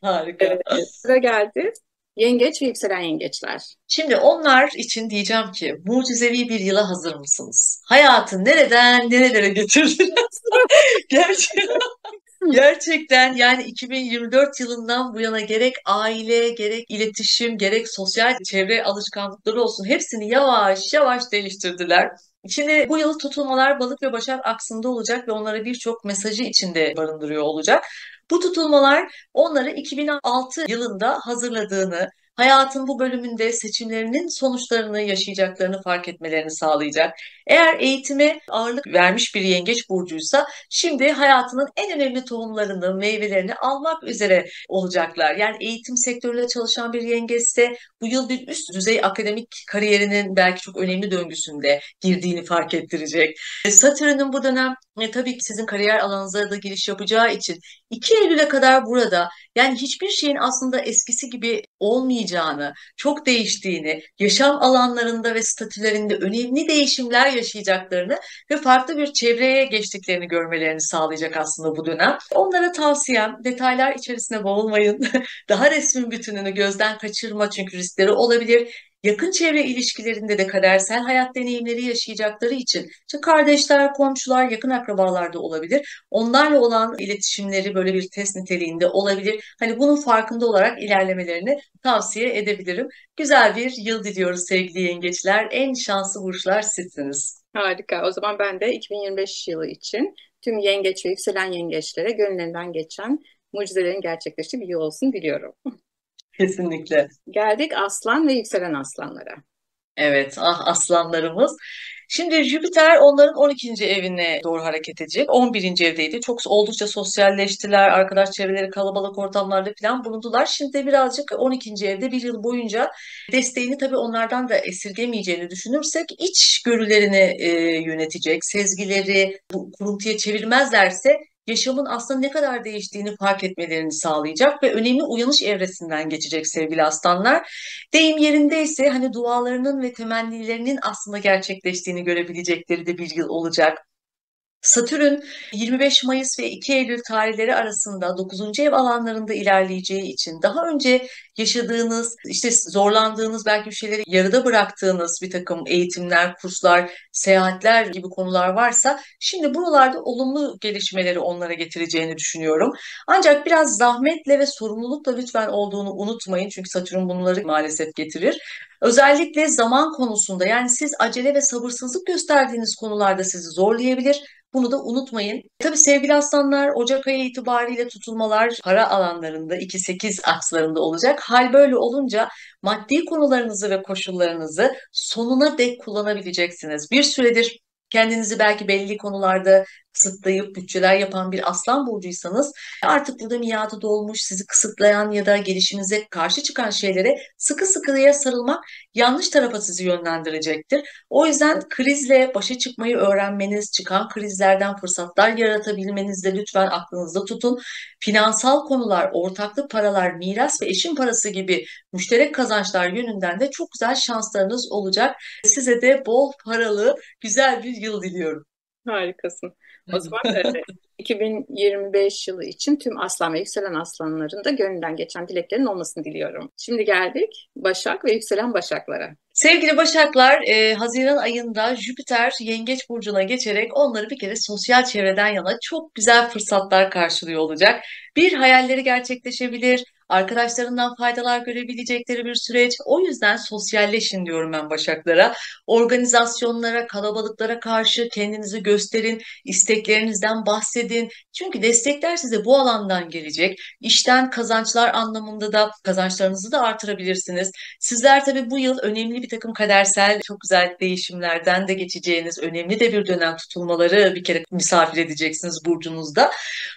Harika. Evet, sıra geldi. Yengeç ve yükselen yengeçler. Şimdi onlar için diyeceğim ki mucizevi bir yıla hazır mısınız? Hayatı nereden nerelere getirdiniz? Gerçekten. Gerçekten yani 2024 yılından bu yana gerek aile, gerek iletişim, gerek sosyal çevre alışkanlıkları olsun hepsini yavaş yavaş değiştirdiler. Şimdi bu yıl tutulmalar Balık ve Başak aksında olacak ve onlara birçok mesajı içinde barındırıyor olacak. Bu tutulmalar onları 2006 yılında hazırladığını, hayatın bu bölümünde seçimlerinin sonuçlarını yaşayacaklarını fark etmelerini sağlayacak. Eğer eğitime ağırlık vermiş bir yengeç burcuysa şimdi hayatının en önemli tohumlarını, meyvelerini almak üzere olacaklar. Yani eğitim sektöründe çalışan bir yengeçse bu yıl bir üst düzey akademik kariyerinin belki çok önemli döngüsünde girdiğini fark ettirecek. Satürn'ün bu dönem tabii ki sizin kariyer alanınıza da giriş yapacağı için 2 Eylül'e kadar burada yani hiçbir şeyin aslında eskisi gibi olmayacağını, çok değiştiğini, yaşam alanlarında ve statülerinde önemli değişimler yaşayacaklarını ve farklı bir çevreye geçtiklerini görmelerini sağlayacak aslında bu dönem. Onlara tavsiyem detaylar içerisine boğulmayın. Daha resmin bütününü gözden kaçırma çünkü riskleri olabilir. Yakın çevre ilişkilerinde de kadersel hayat deneyimleri yaşayacakları için işte kardeşler, komşular, yakın akrabalar da olabilir. Onlarla olan iletişimleri böyle bir test niteliğinde olabilir. Hani bunun farkında olarak ilerlemelerini tavsiye edebilirim. Güzel bir yıl diliyoruz sevgili yengeçler. En şanslı burçlar sizsiniz. Harika. O zaman ben de 2025 yılı için tüm yengeç ve yükselen yengeçlere gönlünden geçen mucizelerin gerçekleştiği bir yıl olsun diliyorum. Kesinlikle. Geldik aslan ve yükselen aslanlara. Evet, ah aslanlarımız. Şimdi Jüpiter onların 12. evine doğru hareket edecek. 11. evdeydi. Çok oldukça sosyalleştiler. Arkadaş çevreleri kalabalık ortamlarda falan bulundular. Şimdi de birazcık 12. evde bir yıl boyunca desteğini tabii onlardan da esirgemeyeceğini düşünürsek içgörülerini yönetecek. Sezgileri bu kuruntuya çevirmezlerse yaşamın aslında ne kadar değiştiğini fark etmelerini sağlayacak ve önemli uyanış evresinden geçecek sevgili aslanlar. Deyim yerindeyse hani dualarının ve temennilerinin aslında gerçekleştiğini görebilecekleri de bir yıl olacak. Satürn 25 Mayıs ve 2 Eylül tarihleri arasında 9. ev alanlarında ilerleyeceği için daha önce yaşadığınız, işte zorlandığınız, belki bir şeyleri yarıda bıraktığınız bir takım eğitimler, kurslar, seyahatler gibi konular varsa şimdi buralarda olumlu gelişmeleri onlara getireceğini düşünüyorum. Ancak biraz zahmetle ve sorumlulukla lütfen olduğunu unutmayın. Çünkü Satürn bunları maalesef getirir. Özellikle zaman konusunda, yani siz acele ve sabırsızlık gösterdiğiniz konularda sizi zorlayabilir. Bunu da unutmayın. Tabii sevgili aslanlar, Ocak ayı itibariyle tutulmalar para alanlarında 2-8 akslarında olacak. Hal böyle olunca maddi konularınızı ve koşullarınızı sonuna dek kullanabileceksiniz. Bir süredir kendinizi belki belli konularda kısıtlayıp bütçeler yapan bir aslan burcuysanız artık burada miadı dolmuş, sizi kısıtlayan ya da gelişimize karşı çıkan şeylere sıkı sıkıya sarılmak yanlış tarafa sizi yönlendirecektir. O yüzden krizle başa çıkmayı öğrenmeniz, çıkan krizlerden fırsatlar yaratabilmenizi de lütfen aklınızda tutun. Finansal konular, ortaklık paralar, miras ve eşin parası gibi müşterek kazançlar yönünden de çok güzel şanslarınız olacak. Size de bol paralı, güzel bir yıl diliyorum. Harikasın. O zaman 2025 yılı için tüm aslan ve yükselen aslanların da gönlünden geçen dileklerin olmasını diliyorum. Şimdi geldik Başak ve yükselen Başaklara. Sevgili Başaklar, Haziran ayında Jüpiter Yengeç Burcu'na geçerek onları bir kere sosyal çevreden yana çok güzel fırsatlar karşılıyor olacak. Bir, hayalleri gerçekleşebilir, arkadaşlarından faydalar görebilecekleri bir süreç. O yüzden sosyalleşin diyorum ben Başaklara. Organizasyonlara, kalabalıklara karşı kendinizi gösterin, isteklerinizden bahsedin. Çünkü destekler size bu alandan gelecek. İşten kazançlar anlamında da kazançlarınızı da artırabilirsiniz. Sizler tabii bu yıl önemli bir takım kadersel, çok güzel değişimlerden de geçeceğiniz önemli de bir dönem, tutulmaları bir kere misafir edeceksiniz burcunuzda.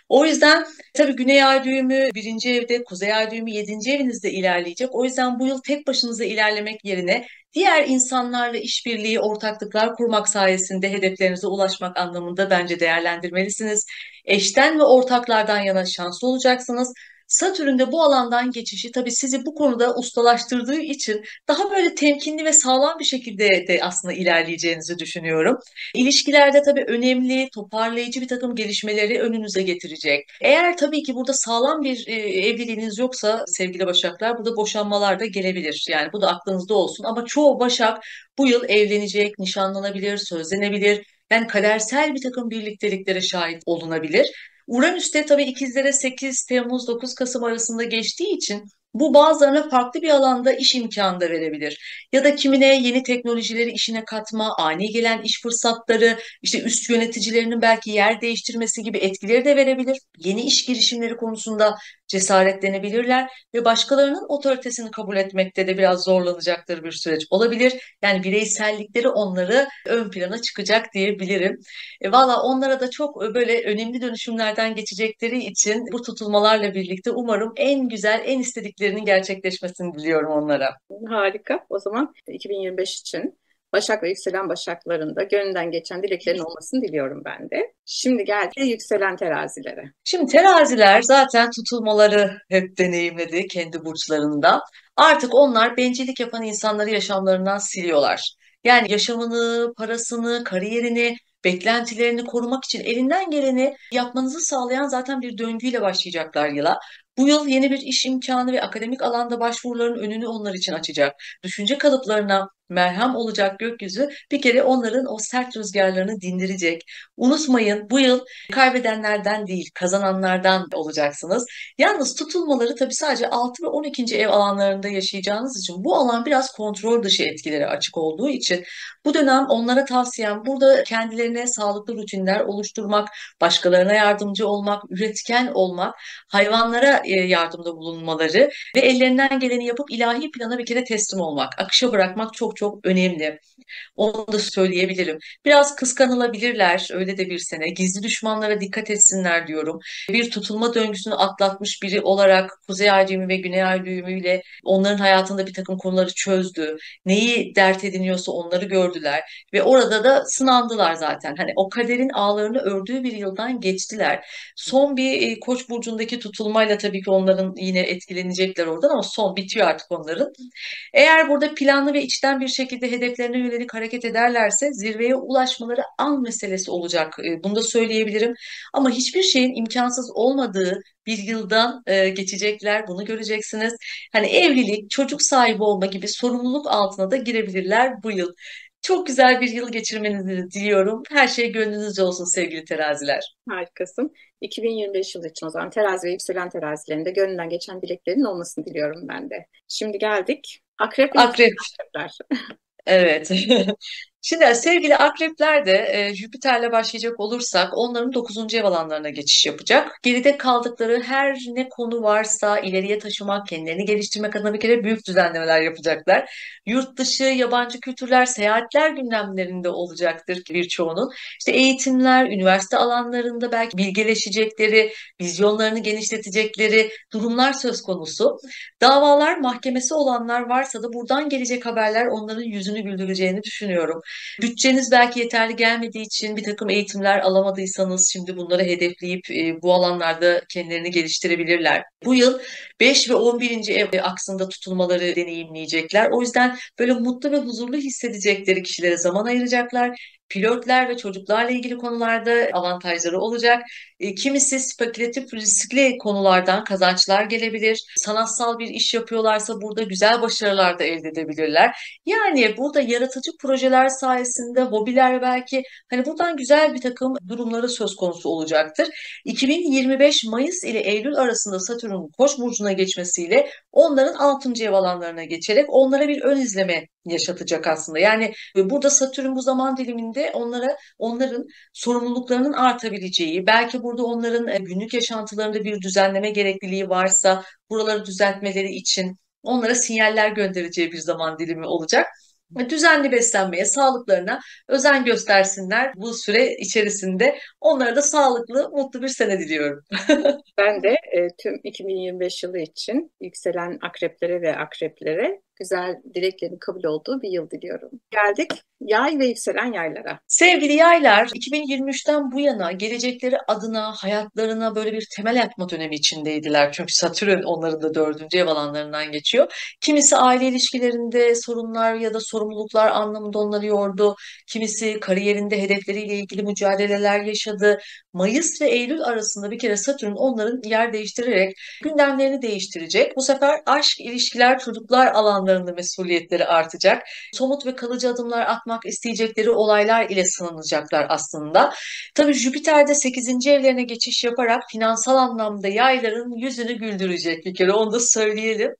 O yüzden tabii Güney Ay düğümü birinci evde, Kuzey Ay düğümü 7. evinizde ilerleyecek. O yüzden bu yıl tek başınıza ilerlemek yerine diğer insanlarla işbirliği, ortaklıklar kurmak sayesinde hedeflerinize ulaşmak anlamında bence değerlendirmelisiniz. Eşten ve ortaklardan yana şanslı olacaksınız. Satürn de bu alandan geçişi tabii sizi bu konuda ustalaştırdığı için daha böyle temkinli ve sağlam bir şekilde de aslında ilerleyeceğinizi düşünüyorum. İlişkilerde tabii önemli, toparlayıcı bir takım gelişmeleri önünüze getirecek. Eğer tabii ki burada sağlam bir evliliğiniz yoksa sevgili Başaklar, burada boşanmalar da gelebilir. Yani bu da aklınızda olsun, ama çoğu Başak bu yıl evlenecek, nişanlanabilir, sözlenebilir. Yani kadersel bir takım birlikteliklere şahit olunabilir. Uranüs de tabii ikizlere 8 Temmuz 9 Kasım arasında geçtiği için bu bazılarına farklı bir alanda iş imkanı da verebilir. Ya da kimine yeni teknolojileri işine katma, ani gelen iş fırsatları, işte üst yöneticilerinin belki yer değiştirmesi gibi etkileri de verebilir. Yeni iş girişimleri konusunda cesaretlenebilirler ve başkalarının otoritesini kabul etmekte de biraz zorlanacakları bir süreç olabilir. Yani bireysellikleri onları ön plana çıkacak diyebilirim. Valla onlara da çok böyle önemli dönüşümlerden geçecekleri için bu tutulmalarla birlikte umarım en güzel, en istediklerinin gerçekleşmesini diliyorum onlara. Harika. O zaman 2025 için Başak ve yükselen Başakların da gönlünden geçen dileklerin olmasını diliyorum ben de. Şimdi geldi yükselen terazilere. Şimdi teraziler zaten tutulmaları hep deneyimledi kendi burçlarında. Artık onlar bencillik yapan insanları yaşamlarından siliyorlar. Yani yaşamını, parasını, kariyerini, beklentilerini korumak için elinden geleni yapmanızı sağlayan zaten bir döngüyle başlayacaklar yıla. Bu yıl yeni bir iş imkanı ve akademik alanda başvuruların önünü onlar için açacak. Düşünce kalıplarına merhem olacak gökyüzü bir kere onların o sert rüzgarlarını dindirecek. Unutmayın, bu yıl kaybedenlerden değil, kazananlardan olacaksınız. Yalnız tutulmaları tabii sadece 6 ve 12. ev alanlarında yaşayacağınız için bu alan biraz kontrol dışı etkilere açık olduğu için bu dönem onlara tavsiyem burada kendilerine sağlıklı rutinler oluşturmak, başkalarına yardımcı olmak, üretken olmak, hayvanlara yardımda bulunmaları ve ellerinden geleni yapıp ilahi plana bir kere teslim olmak, akışa bırakmak çok çok önemli. Onu da söyleyebilirim. Biraz kıskanılabilirler, öyle de bir sene. Gizli düşmanlara dikkat etsinler diyorum. Bir tutulma döngüsünü atlatmış biri olarak Kuzey Ay düğümü ve Güney Ay düğümüyle onların hayatında bir takım konuları çözdü. Neyi dert ediniyorsa onları gördüler ve orada da sınandılar zaten. Hani o kaderin ağlarını ördüğü bir yıldan geçtiler. Son bir Koç burcundaki tutulmayla tabii ki onların yine etkilenecekler oradan ama son bitiyor artık onların. Eğer burada planlı ve içten bir şekilde hedeflerine yönelik hareket ederlerse zirveye ulaşmaları an meselesi olacak. Bunu da söyleyebilirim. Ama hiçbir şeyin imkansız olmadığı bir yıldan geçecekler. Bunu göreceksiniz. Hani evlilik, çocuk sahibi olma gibi sorumluluk altına da girebilirler bu yıl. Çok güzel bir yıl geçirmenizi diliyorum. Her şey gönlünüzce olsun sevgili teraziler. Harikasın. 2025 yılı için o zaman terazi ve yükselen terazilerinde gönlünden geçen dileklerin olmasını diliyorum ben de. Şimdi geldik. Akrep ve yükselen Akrep. akrepler. Evet. Şimdi sevgili akrepler de Jüpiter'le başlayacak olursak onların 9. ev alanlarına geçiş yapacak. Geride kaldıkları her ne konu varsa ileriye taşımak, kendilerini geliştirmek adına bir kere büyük düzenlemeler yapacaklar. Yurt dışı, yabancı kültürler, seyahatler gündemlerinde olacaktır birçoğunun. İşte eğitimler, üniversite alanlarında belki bilgeleşecekleri, vizyonlarını genişletecekleri durumlar söz konusu. Davalar, mahkemesi olanlar varsa da buradan gelecek haberler onların yüzünü güldüreceğini düşünüyorum. Bütçeniz belki yeterli gelmediği için bir takım eğitimler alamadıysanız şimdi bunları hedefleyip bu alanlarda kendilerini geliştirebilirler. Bu yıl 5 ve 11. ev aksında tutulmaları deneyimleyecekler. O yüzden böyle mutlu ve huzurlu hissedecekleri kişilere zaman ayıracaklar. Pilotlar ve çocuklarla ilgili konularda avantajları olacak. Kimisi spekülatif riskli konulardan kazançlar gelebilir. Sanatsal bir iş yapıyorlarsa burada güzel başarılar da elde edebilirler. Yani burada yaratıcı projeler sayesinde hobiler belki hani buradan güzel bir takım durumları söz konusu olacaktır. 2025 Mayıs ile Eylül arasında Satürn'ün Koç burcuna geçmesiyle onların 6. ev alanlarına geçerek onlara bir ön izleme yaşatacak aslında. Yani burada Satürn bu zaman diliminde onların sorumluluklarının artabileceği, belki burada onların günlük yaşantılarında bir düzenleme gerekliliği varsa buraları düzeltmeleri için onlara sinyaller göndereceği bir zaman dilimi olacak. Düzenli beslenmeye, sağlıklarına özen göstersinler bu süre içerisinde. Onlara da sağlıklı, mutlu bir sene diliyorum. Ben de tüm 2025 yılı için yükselen akreplere ve akreplere güzel dileklerin kabul olduğu bir yıl diliyorum. Geldik yay ve yükselen yaylara. Sevgili yaylar, 2023'ten bu yana gelecekleri adına, hayatlarına böyle bir temel atma dönemi içindeydiler. Çünkü Satürn onların da 4. ev alanlarından geçiyor. Kimisi aile ilişkilerinde sorunlar ya da sorumluluklar anlamında onları yordu. Kimisi kariyerinde hedefleriyle ilgili mücadeleler yaşadı. Mayıs ve Eylül arasında bir kere Satürn onların yer değiştirerek gündemlerini değiştirecek. Bu sefer aşk, ilişkiler, çocuklar alanlarında mesuliyetleri artacak. Somut ve kalıcı adımlar atmak isteyecekleri olaylar ile sınanacaklar aslında. Tabii Jüpiter de 8. evlerine geçiş yaparak finansal anlamda yayların yüzünü güldürecek bir kere onu da söyleyelim.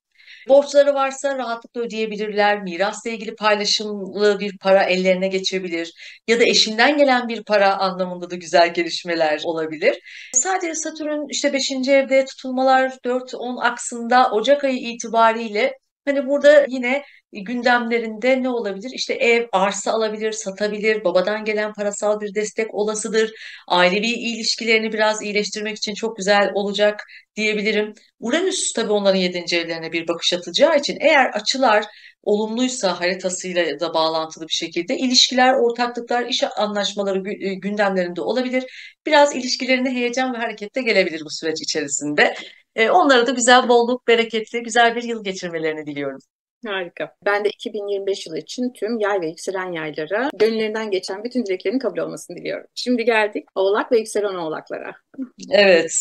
Borçları varsa rahatlıkla ödeyebilirler. Mirasla ilgili paylaşımlı bir para ellerine geçebilir. Ya da eşinden gelen bir para anlamında da güzel gelişmeler olabilir. Sadece Satürn işte 5. evde tutulmalar 4-10 aksında Ocak ayı itibariyle hani burada yine gündemlerinde ne olabilir? İşte ev, arsa alabilir, satabilir, babadan gelen parasal bir destek olasıdır. Ailevi ilişkilerini biraz iyileştirmek için çok güzel olacak diyebilirim. Uranüs tabii onların 7. evlerine bir bakış atacağı için eğer açılar olumluysa haritasıyla da bağlantılı bir şekilde ilişkiler, ortaklıklar, iş anlaşmaları gündemlerinde olabilir. Biraz ilişkilerine heyecan ve hareket de gelebilir bu süreç içerisinde. Onlara da güzel, bolluk, bereketli, güzel bir yıl geçirmelerini diliyorum. Harika. Ben de 2025 yılı için tüm yay ve yükselen yaylara gönüllerinden geçen bütün dileklerin kabul olmasını diliyorum. Şimdi geldik Oğlak ve yükselen Oğlaklara. Evet.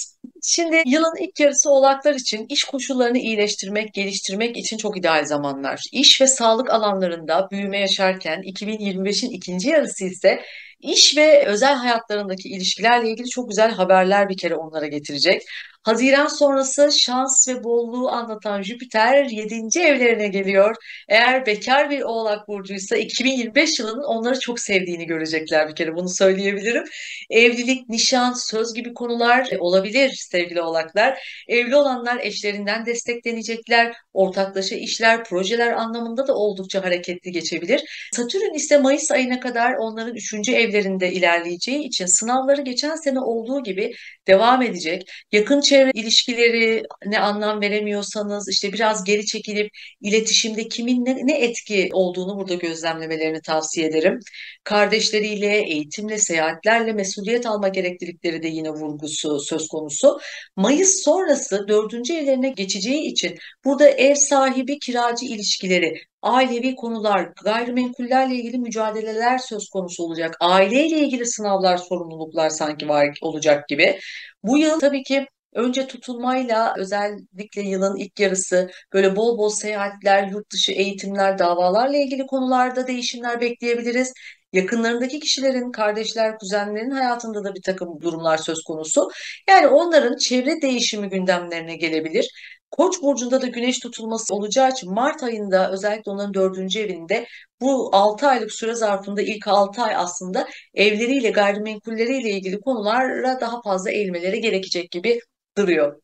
Şimdi yılın ilk yarısı oğlaklar için iş koşullarını iyileştirmek, geliştirmek için çok ideal zamanlar. İş ve sağlık alanlarında büyüme yaşarken 2025'in ikinci yarısı ise iş ve özel hayatlarındaki ilişkilerle ilgili çok güzel haberler bir kere onlara getirecek. Haziran sonrası şans ve bolluğu anlatan Jüpiter yedinci evlerine geliyor. Eğer bekar bir oğlak burcuysa 2025 yılının onları çok sevdiğini görecekler bir kere bunu söyleyebilirim. Evlilik, nişan, söz gibi konular olabilir sevgili oğlaklar. Evli olanlar eşlerinden desteklenecekler. Ortaklaşa işler, projeler anlamında da oldukça hareketli geçebilir. Satürn ise Mayıs ayına kadar onların üçüncü evlerinde ilerleyeceği için sınavları geçen sene olduğu gibi devam edecek. Yakın çevre ilişkileri ne anlam veremiyorsanız işte biraz geri çekilip iletişimde kimin ne etki olduğunu burada gözlemlemelerini tavsiye ederim. Kardeşleriyle, eğitimle, seyahatlerle mesuliyet alma gereklilikleri de yine vurgusu söz konusu. Mayıs sonrası dördüncü evlerine geçeceği için burada ev sahibi kiracı ilişkileri, ailevi konular, gayrimenkullerle ilgili mücadeleler söz konusu olacak. Aileyle ilgili sınavlar, sorumluluklar sanki var olacak gibi. Bu yıl tabii ki önce tutulmayla özellikle yılın ilk yarısı böyle bol bol seyahatler, yurt dışı eğitimler, davalarla ilgili konularda değişimler bekleyebiliriz. Yakınlarındaki kişilerin, kardeşler, kuzenlerin hayatında da bir takım durumlar söz konusu. Yani onların çevre değişimi gündemlerine gelebilir. Koç burcunda da güneş tutulması olacağı için Mart ayında özellikle onların dördüncü evinde bu 6 aylık süre zarfında ilk 6 ay aslında evleriyle, gayrimenkulleriyle ilgili konulara daha fazla eğilmeleri gerekecek gibi duruyor.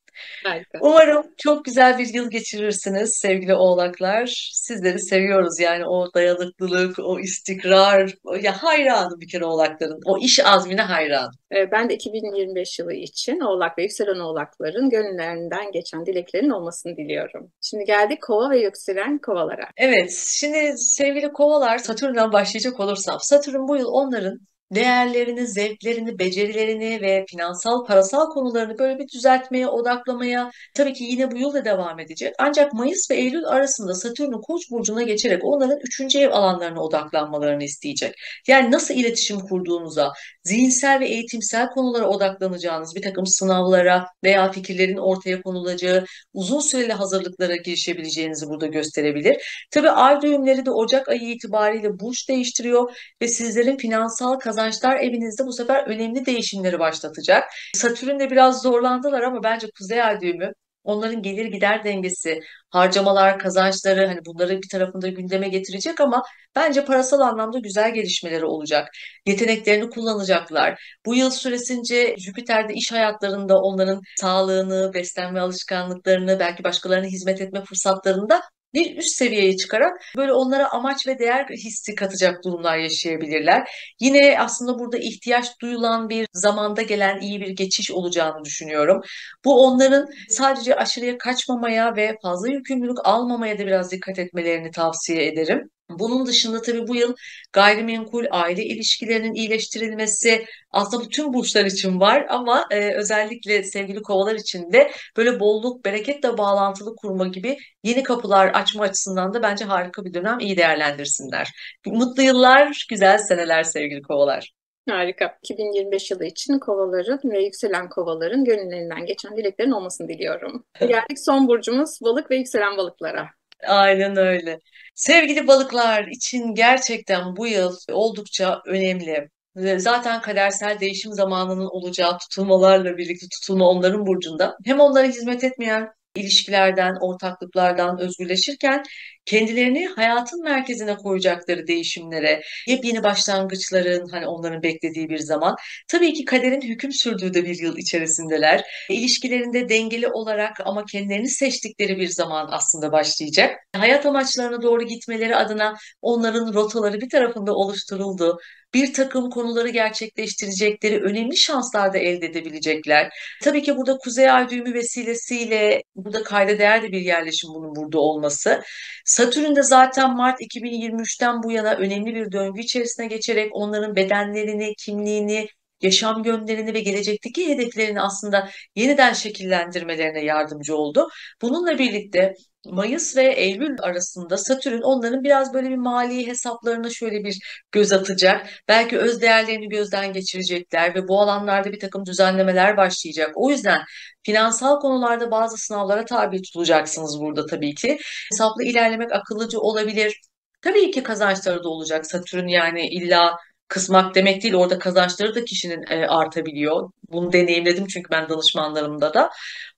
Harika. Umarım çok güzel bir yıl geçirirsiniz sevgili oğlaklar. Sizleri seviyoruz yani o dayanıklılık, o istikrar. Ya hayranım bir kere oğlakların. O iş azmine hayran. Ben de 2025 yılı için Oğlak ve yükselen Oğlakların gönüllerinden geçen dileklerin olmasını diliyorum. Şimdi geldik Kova ve yükselen Kovalara. Evet, şimdi sevgili kovalar Satürn'den başlayacak olursam, Satürn bu yıl onların değerlerini, zevklerini, becerilerini ve finansal, parasal konularını böyle bir düzeltmeye, odaklamaya tabii ki yine bu yıl da devam edecek. Ancak Mayıs ve Eylül arasında Satürn'ün Koç burcuna geçerek onların üçüncü ev alanlarına odaklanmalarını isteyecek. Yani nasıl iletişim kurduğunuza, zihinsel ve eğitimsel konulara odaklanacağınız bir takım sınavlara veya fikirlerin ortaya konulacağı uzun süreli hazırlıklara girişebileceğinizi burada gösterebilir. Tabii ay düğümleri de Ocak ayı itibariyle burç değiştiriyor ve sizlerin finansal kazançlar evinizde bu sefer önemli değişimleri başlatacak. Satürn'de biraz zorlandılar ama bence Kuzey ay düğümü onların gelir gider dengesi, harcamalar, kazançları hani bunları bir tarafında gündeme getirecek ama bence parasal anlamda güzel gelişmeleri olacak. Yeteneklerini kullanacaklar. Bu yıl süresince Jüpiter'de iş hayatlarında onların sağlığını, beslenme alışkanlıklarını, belki başkalarına hizmet etme fırsatlarını da bir üst seviyeye çıkarak böyle onlara amaç ve değer hissi katacak durumlar yaşayabilirler. Yine aslında burada ihtiyaç duyulan bir zamanda gelen iyi bir geçiş olacağını düşünüyorum. Bu onların sadece aşırıya kaçmamaya ve fazla yükümlülük almamaya da biraz dikkat etmelerini tavsiye ederim. Bunun dışında tabii bu yıl gayrimenkul, aile ilişkilerinin iyileştirilmesi aslında bütün burçlar için var ama özellikle sevgili kovalar için de böyle bolluk, bereketle bağlantılı kurma gibi yeni kapılar açma açısından da bence harika bir dönem, iyi değerlendirsinler. Mutlu yıllar, güzel seneler sevgili kovalar. Harika. 2025 yılı için Kovaların ve yükselen Kovaların gönüllerinden geçen dileklerin olmasını diliyorum. Geldik son burcumuz Balık ve yükselen Balıklara. Aynen öyle. Sevgili balıklar için gerçekten bu yıl oldukça önemli. Zaten kadersel değişim zamanının olacağı tutulmalarla birlikte tutulma onların burcunda. Hem onlara hizmet etmeyen ilişkilerden, ortaklıklardan özgürleşirken kendilerini hayatın merkezine koyacakları değişimlere, yepyeni başlangıçların hani onların beklediği bir zaman. Tabii ki kaderin hüküm sürdüğü de bir yıl içerisindeler. İlişkilerinde dengeli olarak ama kendilerini seçtikleri bir zaman aslında başlayacak. Hayat amaçlarına doğru gitmeleri adına onların rotaları bir tarafında oluşturuldu. Bir takım konuları gerçekleştirecekleri önemli şanslar da elde edebilecekler. Tabii ki burada Kuzey Ay düğümü vesilesiyle burada kayda değer de bir yerleşim bunun burada olması. Satürn de zaten Mart 2023'ten bu yana önemli bir döngü içerisine geçerek onların bedenlerini, kimliğini, yaşam yönlerini ve gelecekteki hedeflerini aslında yeniden şekillendirmelerine yardımcı oldu. Bununla birlikte Mayıs ve Eylül arasında Satürn onların biraz böyle bir mali hesaplarına şöyle bir göz atacak. Belki öz değerlerini gözden geçirecekler ve bu alanlarda bir takım düzenlemeler başlayacak. O yüzden finansal konularda bazı sınavlara tabi tutulacaksınız burada tabii ki. Hesaplı ilerlemek akıllıcı olabilir. Tabii ki kazançları da olacak. Satürn yani illa kısmak demek değil. Orada kazançları da kişinin artabiliyor. Bunu deneyimledim çünkü ben danışmanlarımda da.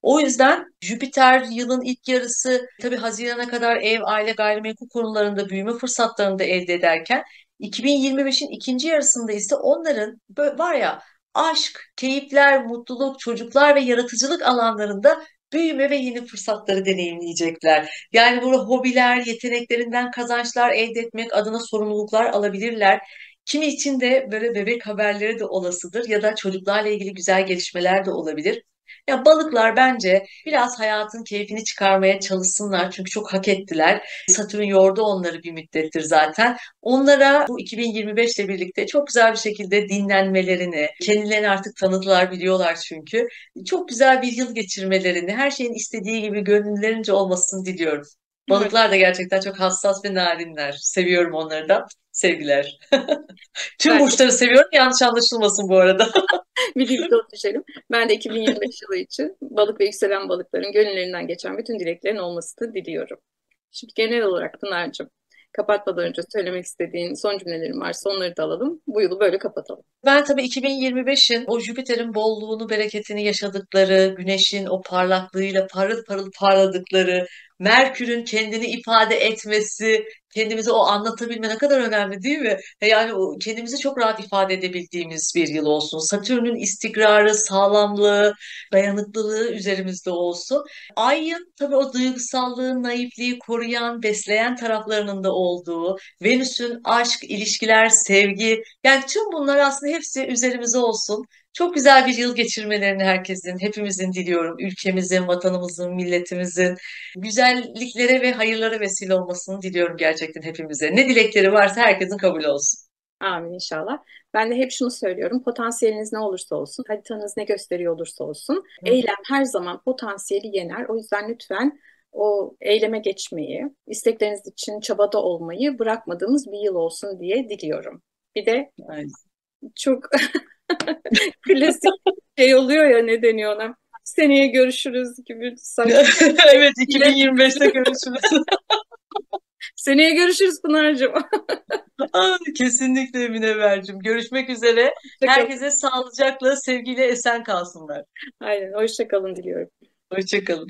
O yüzden Jüpiter yılın ilk yarısı tabii Haziran'a kadar ev, aile, gayrimenkul konularında büyüme fırsatlarını da elde ederken 2025'in ikinci yarısında ise onların var ya aşk, keyifler, mutluluk, çocuklar ve yaratıcılık alanlarında büyüme ve yeni fırsatları deneyimleyecekler. Yani burada hobiler, yeteneklerinden kazançlar elde etmek adına sorumluluklar alabilirler. Kimi için de böyle bebek haberleri de olasıdır ya da çocuklarla ilgili güzel gelişmeler de olabilir. Ya balıklar bence biraz hayatın keyfini çıkarmaya çalışsınlar çünkü çok hak ettiler. Satürn yordu onları bir müddettir zaten. Onlara bu 2025 ile birlikte çok güzel bir şekilde dinlenmelerini, kendilerini artık tanıdılar, biliyorlar çünkü. Çok güzel bir yıl geçirmelerini, her şeyin istediği gibi gönüllerince olmasını diliyorum. Evet. Balıklar da gerçekten çok hassas ve narinler. Seviyorum onları da. Sevgiler. Tüm Ben burçları seviyorum. Yanlış anlaşılmasın bu arada. birlikte düşelim. Ben de 2025 yılı için balık ve yükselen balıkların gönüllerinden geçen bütün dileklerin olmasını diliyorum. Şimdi genel olarak Pınar'cığım, kapatmadan önce söylemek istediğin son cümlelerin varsa onları da alalım. Bu yılı böyle kapatalım. Ben tabii 2025'in o Jüpiter'in bolluğunu, bereketini yaşadıkları, Güneş'in o parlaklığıyla parıl parıl parladıkları, Merkür'ün kendini ifade etmesi, kendimize o anlatabilme ne kadar önemli değil mi? Yani o kendimizi çok rahat ifade edebildiğimiz bir yıl olsun. Satürn'ün istikrarı, sağlamlığı, dayanıklılığı üzerimizde olsun. Ay'ın tabii o duygusallığı, naifliği koruyan, besleyen taraflarının da olduğu, Venüs'ün aşk, ilişkiler, sevgi, yani tüm bunlar aslında hepsi üzerimize olsun. Çok güzel bir yıl geçirmelerini herkesin, hepimizin diliyorum. Ülkemizin, vatanımızın, milletimizin güzelliklere ve hayırlara vesile olmasını diliyorum gerçekten hepimize. Ne dilekleri varsa herkesin kabul olsun. Amin inşallah. Ben de hep şunu söylüyorum. Potansiyeliniz ne olursa olsun, haritanız ne gösteriyor olursa olsun, Hı. eylem her zaman potansiyeli yener. O yüzden lütfen o eyleme geçmeyi, istekleriniz için çabada olmayı bırakmadığımız bir yıl olsun diye diliyorum. Bir de Aynen. çok klasik şey oluyor ya, ne deniyor ona? Seneye görüşürüz gibi saçma. Evet, 2025'te görüşürüz. Seneye görüşürüz Pınar'cığım. Aa, kesinlikle Emine Bercim. Görüşmek üzere. Hoşçakalın. Herkese sağlıcakla, sevgiyle esen kalsınlar. Aynen, hoşçakalın diliyorum. Hoşça kalın.